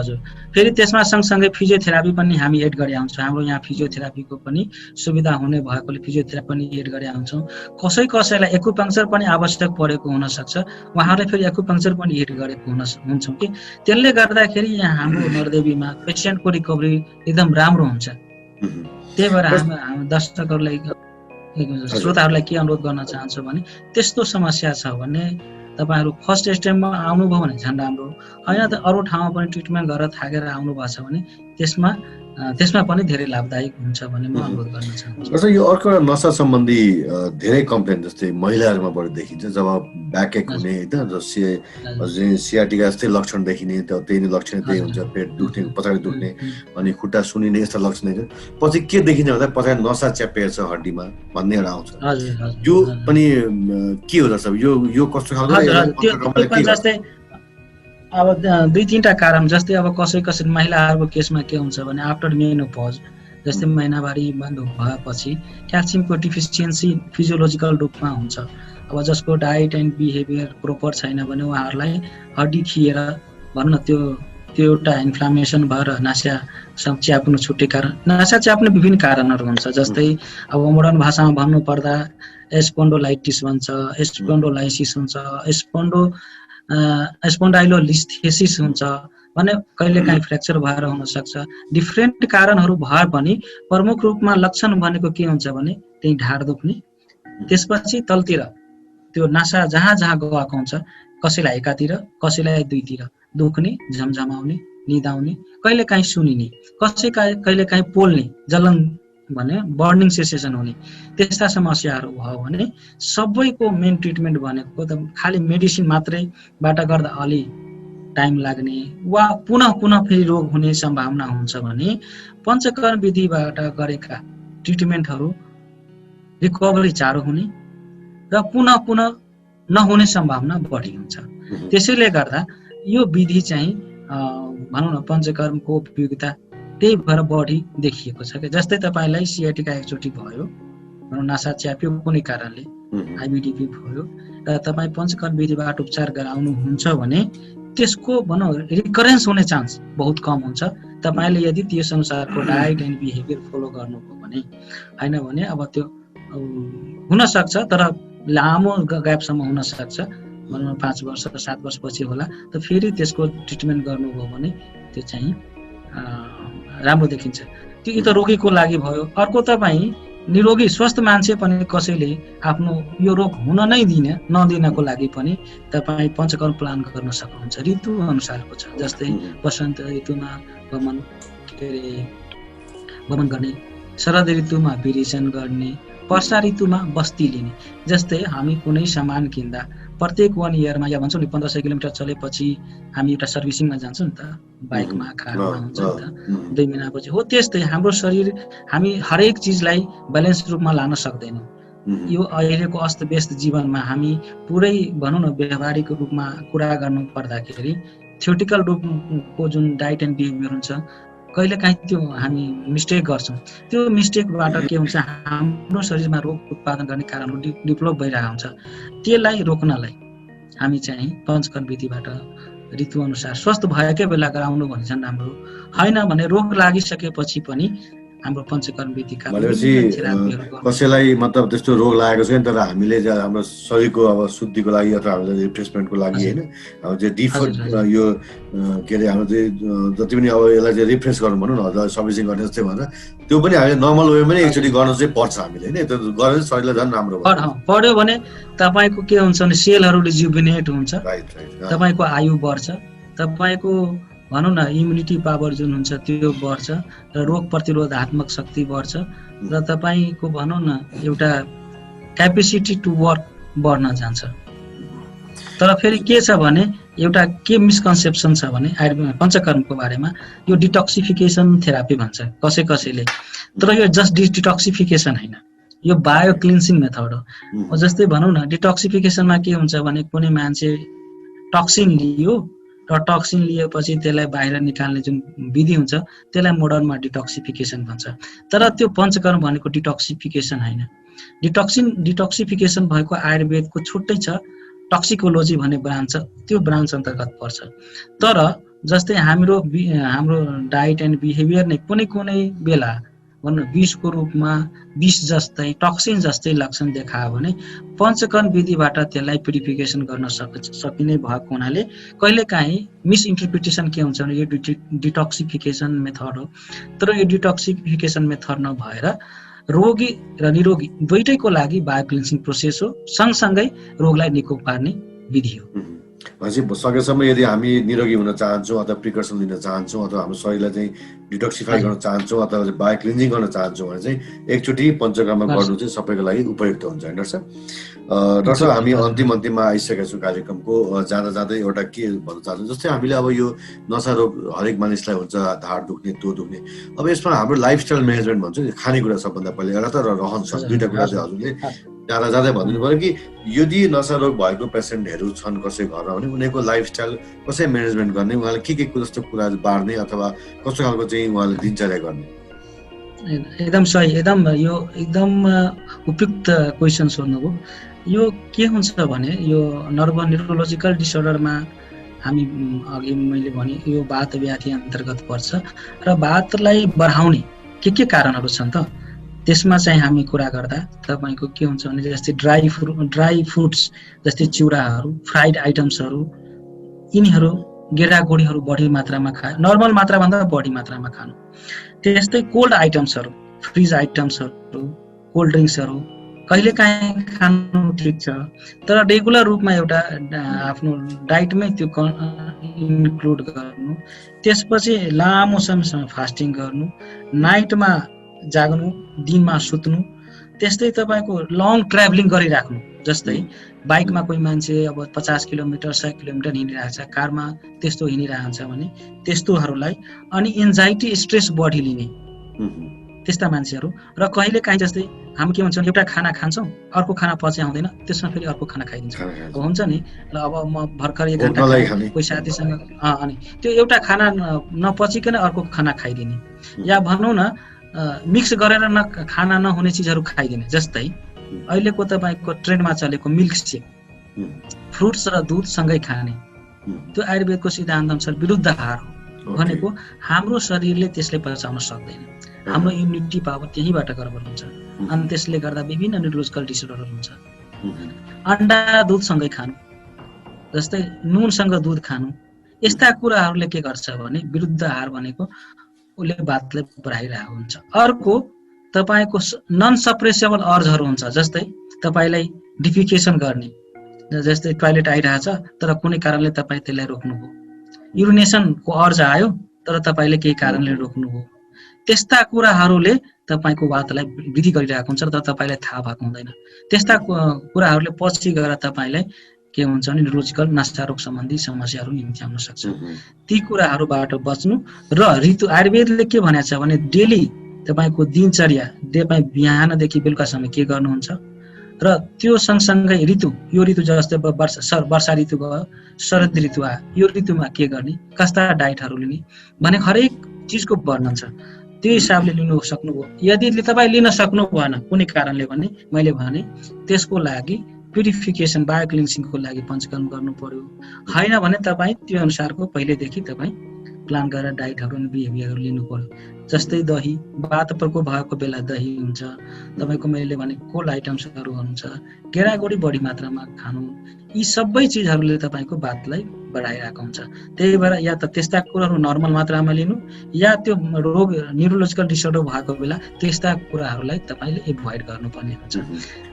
फेरि त्यसमा सँगसँगै फिजियोथेरापी पनि हामी एड गरे आउँछौँ। हाम्रो यहाँ फिजियोथेरापीको पनि सुविधा हुने भएकोले फिजियोथेरापी पनि एड गरे आउँछौँ। कसैलाई एक्युपङ्क्चर पनि आवश्यक परेको हुनसक्छ, उहाँहरूले फेरि एक्युपङ्क्चर पनि एड गरेको हुन्छौँ कि त्यसले गर्दाखेरि यहाँ हाम्रो नरदेवीमा पेसेन्टको रिकभरी एकदम राम्रो हुन्छ। त्यही भएर हामी दर्शकहरूलाई श्रोताहरूलाई के अनुरोध गर्न चाहन्छु भने त्यस्तो समस्या छ भने तपाईँहरू फर्स्ट स्टेपमा आउनुभयो भने झन् राम्रो, होइन त अरू ठाउँमा पनि ट्रिटमेन्ट गरेर थाकेर आउनुभएको छ भने त्यसमा त्यसमा पनि धेरै लाभदायक हुन्छ भन्ने म अनुरोध गर्न चाहन्छु। जस्तै यो अर्को नशा सम्बन्धी धेरै कम्प्लेन जस्तै महिलाहरूमा बढी देखिन्छ जब ब्याकएक हुने होइन सियाटिका जस्तै लक्षण देखिने त्यही नै लक्षण त्यही हुन्छ, पेट दुख्ने पछाडि दुख्ने अनि खुट्टा सुनिने यस्ता लक्षण देखिन्छ। पछि के देखिन्छ भन्दा पछाडि नशा च्यापिएको छ हड्डीमा भन्ने एउटा आउँछ। यो पनि के हो जस्तो यो कस्तो खालको जस्तै अब 2-3टा कारण जस्तै अब कसै महिलाहरूको केसमा के हुन्छ भने आफ्टर मेनोपज जस्तै महिनावारी बन्द भएपछि क्याल्सियमको डिफिसियन्सी फिजियोलोजिकल रूपमा हुन्छ। अब जसको डाइट एन्ड बिहेभियर प्रोपर छैन भने उहाँहरूलाई हड्डी खिएर भनौँ न त्यो एउटा इन्फ्लामेसन भएर नासा च्याप्नु छुट्टै कारण। नासा च्याप्ने विभिन्न कारणहरू हुन्छ, जस्तै अब मोडर्न भाषामा भन्नुपर्दा स्पोन्डोलाइटिस भन्छ, स्पोन्डोलाइसिस हुन्छ, स्पोन्डाइलोलिस्थेसिस हुन्छ भने कहिलेकाहीँ फ्र्याक्चर भएर हुनसक्छ। डिफ्रेन्ट कारणहरू भए पनि प्रमुख रूपमा लक्षण भनेको के हुन्छ भने त्यही ढाड दुख्ने, त्यसपछि तलतिर त्यो नासा जहाँ गएको हुन्छ, कसैलाई एकातिर कसैलाई दुईतिर दुख्ने, झमझमाउने, निदाउने, कहिलेकाहीँ सुनिने, कहिलेकाहीँ पोल्ने, जलन भने बर्निङ सेन्सेसन हुने, त्यस्ता समस्याहरू भयो भने सबैको मेन ट्रिटमेन्ट भनेको त खालि मेडिसिन मात्रैबाट गर्दा अलि टाइम लाग्ने वा पुनः फेरि रोग हुने सम्भावना हुन्छ भने पञ्चकर्म विधिबाट गरेका ट्रिटमेन्टहरू रिकभरी चाँडो हुने र पुनः नहुने सम्भावना बढी हुन्छ। त्यसैले गर्दा यो विधि चाहिँ भनौँ न पञ्चकर्मको उपयोगिता त्यही भएर बढी देखिएको छ। जस्तै तपाईँलाई सियाटिका एकचोटि भयो, नासा च्याप्यो कुनै कारणले, आइबिडिपी भयो र तपाईँ पञ्चकर्म विधिबाट उपचार गराउनुहुन्छ भने त्यसको भनौँ रिकरेन्स हुने चान्स बहुत कम हुन्छ तपाईँले यदि त्यस अनुसारको डाइट एन्ड बिहेभियर फलो गर्नुभयो भने। होइन भने अब त्यो हुनसक्छ तर लामो ग्यापसम्म हुनसक्छ, भनौँ 5 वर्ष 7 वर्षपछि होला, त फेरि त्यसको ट्रिटमेन्ट गर्नुभयो भने त्यो चाहिँ राम्रो देखिन्छ। त्यो त रोगीको लागि भयो। अर्को तपाईँ निरोगी स्वस्थ मान्छे पनि कसैले आफ्नो यो रोग हुन नै नदिनको लागि पनि तपाईँ पञ्चकर्म प्लान गर्न सक्नुहुन्छ। ऋतु अनुसारको छ, जस्तै वसन्त ऋतुमा वमन गर्ने, शरद ऋतुमा विरेचन गर्ने, वर्षा ऋतुमा बस्ती लिने। जस्तै हामी कुनै सामान किन्दा प्रत्येक 1 इयरमा या भन्छौँ नि 1500 किलोमिटर चलेपछि हामी एउटा सर्भिसिङमा जान्छौँ नि त, बाइकमा कारमा हुन्छ नि त, 2 महिनापछि हो। त्यस्तै हाम्रो शरीर हामी हरेक चिजलाई ब्यालेन्स रूपमा लान सक्दैनौँ। यो अहिलेको अस्तव्यस्त जीवनमा हामी पुरै भनौँ न व्यावहारिक रूपमा कुरा गर्नु पर्दाखेरि थ्योरिटिकल रूपको जुन डाइट एन्ड बिहेभियर हुन्छ कहिलेकाहीँ त्यो हामी मिस्टेक गर्छौँ। त्यो मिस्टेकबाट के हुन्छ हाम्रो शरीरमा रोग उत्पादन गर्ने कारणहरू डेभलप भइरहेको हुन्छ। त्यसलाई रोक्नलाई हामी चाहिँ पञ्चकर्म विधिबाट ऋतु अनुसार स्वस्थ भएकै बेला गराउनु भने चाहिँ राम्रो। होइन भने रोग लागिसकेपछि पनि हाम्रो पञ्चकर्म विधिका कसैलाई मतलब त्यस्तो रोग लागेको छैन तर हामीले हाम्रो शरीरको अब शुद्धिको लागि अथवा हामीले रिफ्रेसमेन्टको लागि होइन अब चाहिँ डिफल्ट यो के अरे हाम्रो चाहिँ जति पनि अब यसलाई चाहिँ रिफ्रेस गर्नु भनौँ न अझ सर्भिसिङ गर्ने जस्तै भनेर त्यो पनि हामीले नर्मल वेमा नै एकचोटि गर्नु चाहिँ पर्छ हामीले होइन। त्यो गरेर शरीरलाई झन् राम्रो पढ्यो भने तपाईँको के हुन्छ भने सेलहरू रिजुभिनेट हुन्छ, तपाईँको आयु बढ्छ, तपाईँको भनौँ न इम्युनिटी पावर जुन हुन्छ त्यो बढ्छ र रोग प्रतिरोधात्मक शक्ति बढ्छ र तपाईँको भनौँ न एउटा क्यापेसिटी टु वर्क बढ्न जान्छ। तर फेरि के छ भने एउटा के मिसकन्सेप्सन छ भने पञ्चकर्मको बारेमा यो डिटक्सिफिकेसन थेरापी भन्छ कसैले, तर यो जस्ट डिटक्सिफिकेसन होइन, यो बायो क्लिन्सिङ मेथड हो। जस्तै भनौँ न डिटक्सिफिकेसनमा के हुन्छ भने कुनै मान्छे टक्सिन लियो र टक्सिन लिएपछि त्यसलाई बाहिर निकाल्ने जुन विधि हुन्छ त्यसलाई मोडर्नमा डिटक्सिफिकेसन भन्छ। तर त्यो पञ्चकर्म भनेको डिटक्सिफिकेसन होइन। डिटक्सिफिकेसन भएको आयुर्वेदको छुट्टै छ, टक्सिकोलोजी भन्ने ब्रान्च छ, त्यो ब्रान्च अन्तर्गत पर्छ। तर जस्तै हाम्रो डाइट एन्ड बिहेभियर नै कुनै बेला भनौँ विषको रूपमा विष जस्तै टक्सिन जस्तै लक्षण देखायो भने पञ्चकर्म विधिबाट त्यसलाई प्युरिफिकेसन गर्न सकिने भएको हुनाले कहिलेकाहीँ मिसइन्टरप्रिटेसन के हुन्छ भने यो डिटक्सिफिकेसन मेथड हो। तर यो डिटक्सिफिकेसन मेथड नभएर रोगी र निरोगी दुइटैको लागि बायो क्लिन्सिङ प्रोसेस हो, सँगसँगै रोगलाई निको पार्ने विधि हो। भनेपछि सकेसम्म यदि हामी निरोगी हुन चाहन्छौँ अथवा प्रिकर्सन लिन चाहन्छौँ अथवा हाम्रो शरीरलाई चाहिँ डिटोक्सिफाई गर्न चाहन्छौँ अथवा बायो क्लिन्जिङ गर्न चाहन्छौँ भने चाहिँ एकचोटि पञ्चकर्म गर्नु चाहिँ सबैको लागि उपयुक्त हुन्छ होइन डाक्टर साहब? डाक्टर साहब, हामी अन्तिममा आइसकेका छौँ कार्यक्रमको। जाँदा जाँदै एउटा के भन्न चाहन्छौँ, जस्तै हामीले अब यो नसा रोग हरेक मानिसलाई हुन्छ, ढाड दुख्ने, त्यो दुख्ने, अब यसमा हाम्रो लाइफस्टाइल म्यानेजमेन्ट भन्छ नि, खानेकुरा सबभन्दा पहिला एउटा त रहन सहन, दुईवटा कुरा चाहिँ हजुरले जाँदा जाँदै भनिदिनु पऱ्यो कि यदि नसा रोग भएको पेसेन्टहरू छन् कसै घरमा भने उनीहरूको लाइफस्टाइल कसरी म्यानेजमेन्ट गर्ने, उहाँले के जस्तो कुरा बार्ने अथवा कस्तो खालको चाहिँ उहाँले दिनचर्या गर्ने? एकदम सही, यो एकदम उपयुक्त क्वेसन सोध्नुभयो। यो के हुन्छ भने यो न्युरोलोजिकल डिसअर्डरमा हामी अघि मैले भने यो वात व्याधि अन्तर्गत पर्छ र वातलाई बढाउने के कारणहरू छन् त त्यसमा चाहिँ हामी कुरा गर्दा तपाईको के हुन्छ भने जस्तै ड्राई फ्रुट्स जस्तै चिउराहरू, फ्राइड आइटम्सहरू, यिनीहरू गेडागुडीहरू बढी मात्रामा नर्मल मात्राभन्दा बढी मात्रामा खानु। त्यस्तै कोल्ड आइटम्सहरू, फ्रिज आइटम्सहरू, कोल्ड ड्रिङ्क्सहरू कहिलेकाहीँ खानु ठिक छ, तर रेगुलर रूपमा एउटा आफ्नो डाइटमै त्यो इन्क्लुड गर्नु। त्यसपछि लामो समयसम्म फास्टिङ गर्नु, नाइटमा जाग्नु, दिनमा सुत्नु। त्यस्तै तपाईँको लङ ट्राभलिङ गरिराख्नु, जस्तै बाइकमा कोही मान्छे अब 50 किलोमिटर 100 किलोमिटर हिँडिरहेको छ, कारमा त्यस्तो हिँडिरहेको छ भने त्यस्तोहरूलाई, अनि एन्जाइटी स्ट्रेस बढी लिने त्यस्ता मान्छेहरू। र कहिले काहीँ जस्तै हामी के भन्छौँ, एउटा खाना खान्छौँ, अर्को खाना पच्याउँदैन, त्यसमा फेरि अर्को खाना खाइदिन्छौँ। हुन्छ नि, ल अब म भर्खर 1 घन्टा कोही साथीसँग अनि त्यो एउटा खाना नपचिकन अर्को खाना खाइदिने, या भनौँ न मिक्स गरेर खाना नहुने चिजहरू खाइदिने। जस्तै अहिलेको तपाईँको ट्रेन्डमा चलेको मिल्क सेक, फ्रुट्स र दुध सँगै खाने, त्यो आयुर्वेदको सिद्धान्त अनुसार विरुद्ध आहार हो। भनेको हाम्रो शरीरले त्यसले पचाउन सक्दैन, हाम्रो इम्युनिटी पावर त्यहीबाट गडबड हुन्छ, अनि त्यसले गर्दा विभिन्न न्युरोलोजिकल डिसअर्डरहरू हुन्छ। अन्डा दुध सँगै खानु, जस्तै नुनसँग दुध खानु, यस्ता कुराहरूले के गर्छ भने विरुद्ध आहार भनेको उसले वातलाई बढाइरहेको हुन्छ। अर्को तपाईँको नन सप्रेसेबल अर्जहरू हुन्छ, जस्तै तपाईँलाई डिफिकेसन गर्ने, जस्तै टोयलेट आइरहेछ तर कुनै कारणले तपाईँ त्यसलाई रोक्नुभयो, युरिनेसनको अर्ज आयो तर तपाईँले केही कारणले रोक्नुभयो। त्यस्ता कुराहरूले तपाईँको वातलाई वृद्धि गरिरहेको हुन्छ र तपाईँलाई थाहा भएको हुँदैन। त्यस्ता कुराहरूले पछि गएर तपाईँलाई के हुन्छ भने न्युरोलोजिकल नसा रोग सम्बन्धी समस्याहरू निम्ति आउन सक्छ। ती कुराहरूबाट बच्नु। र ऋतु आयुर्वेदले के भनेको छ भने डेली तपाईँको दिनचर्या, तपाईँ बिहानदेखि बेलुकासम्म के गर्नुहुन्छ, र त्यो सँगसँगै ऋतु, यो ऋतु जस्तै वर्षा ऋतु भयो, शरद ऋतु आयो, यो ऋतुमा के गर्ने, कस्ता डाइटहरू लिने भने हरेक चिजको वर्णन छ। त्यो हिसाबले लिनु सक्नुभयो। यदि तपाईँ लिन सक्नु भएन कुनै कारणले भने मैले भने त्यसको लागि प्युरिफिकेसन, बायो क्लिन्सिङको लागि पञ्चकर्म गर्नु पर्यो। होइन भने तपाईँ त्यो अनुसारको पहिलेदेखि तपाईँ प्लान गरेर डाइटहरू अनि बिहेभियरहरू लिनु पर्यो। जस्तै दही, वात प्रकोप भएको बेला दही हुन्छ, तपाईँको मैले भने कोल्ड आइटम्सहरू हुन्छ, गेडागुडी बढी मात्रामा खानु, यी सबै चिजहरूले तपाईँको वातलाई बढाइरहेको हुन्छ। त्यही भएर या त त्यस्ता कुराहरू नर्मल मात्रामा लिनु, या त्यो रोग न्युरोलोजिकल डिसअर्डर भएको बेला त्यस्ता कुराहरूलाई तपाईँले एभोइड गर्नुपर्ने हुन्छ।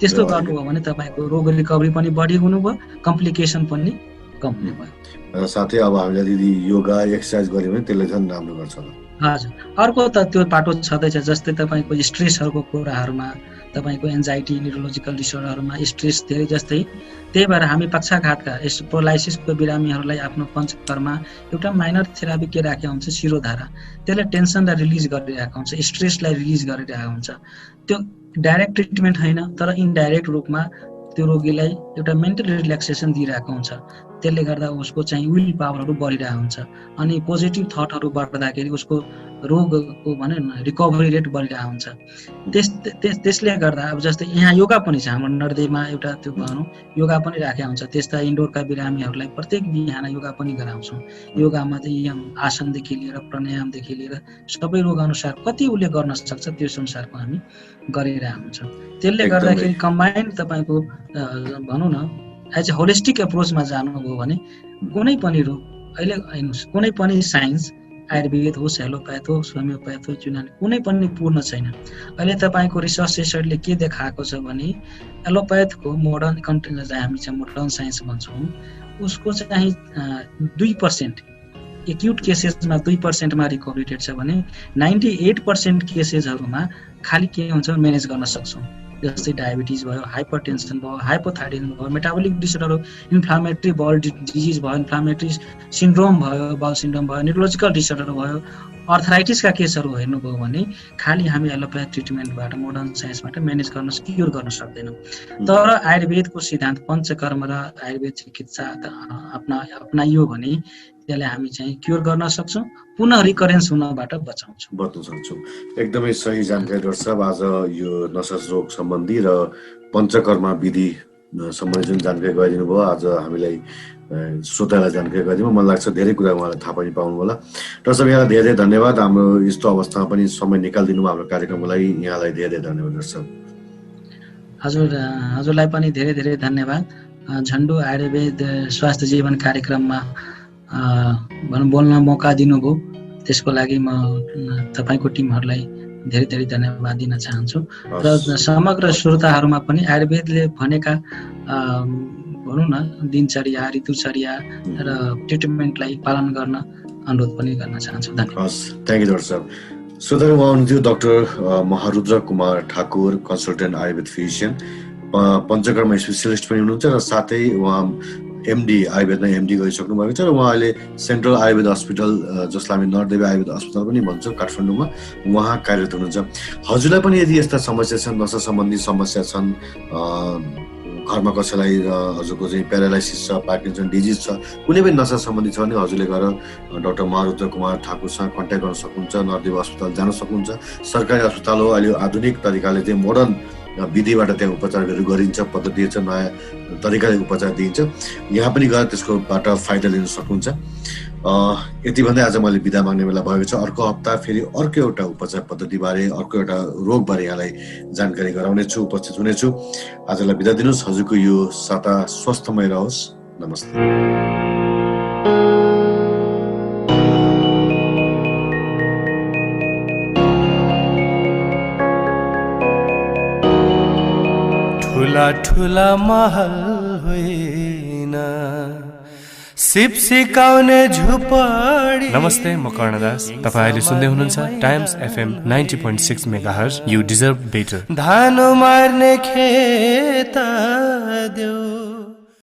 त्यस्तो गर्नुभयो भने तपाईँको रोग रिकभरी पनि बढी हुनुभयो, कम्प्लिकेसन पनि कम हुनुभयो। साथै अब हामीले यदि योगा एक्सर्साइज गर्यो भने त्यसले झन् राम्रो गर्छ होला। हजुर, अर्को त त्यो पाटो छँदैछ, जस्तै तपाईँको स्ट्रेसहरूको कुराहरूमा, तपाईँको एन्जाइटी, न्युरोलोजिकल डिसअर्डरहरूमा स्ट्रेस धेरै, जस्तै त्यही भएर हामी पक्षाघातका प्यारालाइसिसको बिरामीहरूलाई आफ्नो पञ्चकर्ममा एउटा माइनर थेरापी के राखेको हुन्छ, शिरोधारा, त्यसले टेन्सनलाई रिलिज गरिरहेको हुन्छ, स्ट्रेसलाई रिलिज गरिरहेको हुन्छ। त्यो डाइरेक्ट ट्रिटमेन्ट होइन, तर इनडाइरेक्ट रूपमा त्यो रोगीलाई एउटा मेन्टल रिल्याक्सेसन दिइरहेको हुन्छ। त्यसले गर्दा उसको चाहिँ विल पावरहरू बढिरहेको हुन्छ, अनि पोजिटिभ थटहरू बढ्दाखेरि उसको रोगको भने रिकभरी रेट बढिरहेको हुन्छ। त्यसले गर्दा अब जस्तै यहाँ योगा पनि छ, हाम्रो नर्देमा एउटा त्यो भनौँ योगा पनि राखेको हुन्छ। त्यस्ता इन्डोरका बिरामीहरूलाई प्रत्येक बिहान योगा पनि गराउँछौँ। योगामा चाहिँ आसनदेखि लिएर प्राणायामदेखि लिएर सबै रोग अनुसार कति उसले गर्न सक्छ त्यस अनुसारको हामी गरिरहेको हुन्छौँ। त्यसले गर्दाखेरि कम्बाइन तपाईँको भनौँ न एज ए होलिस्टिक एप्रोचमा जानुभयो भने कुनै पनि रोग, अहिले हेर्नुहोस् कुनै पनि साइन्स, आयुर्वेद होस्, एलोप्याथ होस्, होमियोप्याथ होस्, युनानी, कुनै पनि पूर्ण छैन। अहिले तपाईँको रिसर्चले के देखाएको छ भने एलोप्याथको मोडर्न कन्टेन्ट, हामी चाहिँ मोडर्न साइन्स भन्छौँ, उसको चाहिँ 2% एक्युट केसेसमा 2%मा रिकभरी रेट छ भने 98% केसेसहरूमा खालि के हुन्छ म्यानेज गर्न सक्छौँ। जस्तै डायबिटिज भयो, हाइपरटेन्सन भयो, हाइपोथाइरोइडिज्म भयो, मेटाबोलिक डिसअर्डर हो, इन्फ्लामेटरी बाउल डिजिज भयो, इन्फ्लामेटरी सिन्ड्रोम भयो, बाउल सिन्ड्रोम भयो, न्युरोलोजिकल डिसअर्डर भयो, अर्थराइटिसका केसहरू हेर्नुभयो भने खालि हामी एलोप्याथ ट्रिटमेन्टबाट मोडर्न साइन्सबाट म्यानेज गर्न क्योर गर्न सक्दैनौँ। तर आयुर्वेदको सिद्धान्त पञ्चकर्म र आयुर्वेद चिकित्सा अपनाइयो भने त्यसलाई हामी चाहिँ क्योर गर्न सक्छौँ, पुनः रिकरेन्स हुनबाट बचाउँछौँ। बच्न सक्छौँ। एकदमै सही जानकारी डाक्टर साहब। आज यो नसा रोग सम्बन्धी र पञ्चकर्म विधि सम्बन्धी जुन जानकारी गराइदिनु भयो, आज हामीलाई श्रोतालाई जानकारी गराइदिनु, मलाई लाग्छ धेरै कुरा उहाँले थाहा पनि पाउनु होला। डाक्टर साहब यहाँलाई धेरै धेरै धन्यवाद। हाम्रो यस्तो अवस्थामा पनि समय निकालिदिनु भयो हाम्रो कार्यक्रमको लागि, यहाँलाई धेरै धेरै धन्यवाद डाक्टर साहब। हजुरलाई पनि धेरै धेरै धन्यवाद। झन्डु आयुर्वेद स्वास्थ्य जीवन कार्यक्रममा बोल्न मौका दिनुभयो, त्यसको लागि म तपाईँको टिमहरूलाई धेरै धेरै धन्यवाद दिन चाहन्छु। र समग्र श्रोताहरूमा पनि आयुर्वेदले भनेका भनौँ न दिनचर्या, ऋतुचर्या र ट्रिटमेन्टलाई पालन गर्न अनुरोध पनि गर्न चाहन्छु। धन्यवाद। थ्याङ्क यू डाक्टर साहब। श्रोताहरू, उहाँ हुनुहुन्थ्यो doctor Maharudra Kumar Thakur, consultant Ayurveda physician, panchakarma specialist पनि हुनुहुन्छ र साथै उहाँ एमडी आयुर्वेदमा एमडी गरिसक्नु भएको छ र उहाँ अहिले सेन्ट्रल आयुर्वेद हस्पिटल, जसलाई हामी नरदेवी आयुर्वेद अस्पताल पनि भन्छौँ काठमाडौँमा, उहाँ कार्यरत हुनुहुन्छ। हजुरलाई पनि यदि यस्ता समस्या छन्, नसा सम्बन्धी समस्या छन्, घरमा कसैलाई हजुरको चाहिँ प्यारालाइसिस छ, पार्किन्सन डिजिज छ, कुनै पनि नसा सम्बन्धी छ भने हजुरले गएर डाक्टर महारुद्र कुमार ठाकुरसँग कन्ट्याक्ट गर्न सक्नुहुन्छ, नरदेवी अस्पताल जान सक्नुहुन्छ। सरकारी अस्पताल हो, अहिले आधुनिक तरिकाले चाहिँ मोडर्न विधिबाट त्यहाँ उपचारहरू गरिन्छ, पद्धति छ, नयाँ तरिकाले उपचार दिइन्छ। यहाँ पनि गएर त्यसकोबाट फाइदा लिन सक्नुहुन्छ। यति भन्दै आज मैले बिदा माग्ने बेला भएको छ। अर्को हप्ता फेरि अर्को एउटा उपचार पद्धतिबारे, अर्को एउटा रोगबारे यहाँलाई जानकारी गराउनेछु, उपस्थित हुनेछु। आजलाई बिदा दिनुहोस्। हजुरको यो साता स्वस्थमय रहोस्। नमस्ते। ठुला ठुला महल होइन, सिप सिकाउने झुपडी। नमस्ते, म कर्णदास। तपाईहरुले सुन्दै हुनुहुन्छ times FM 90.6 megahertz. You deserve better. धान मार्ने खेत देऊ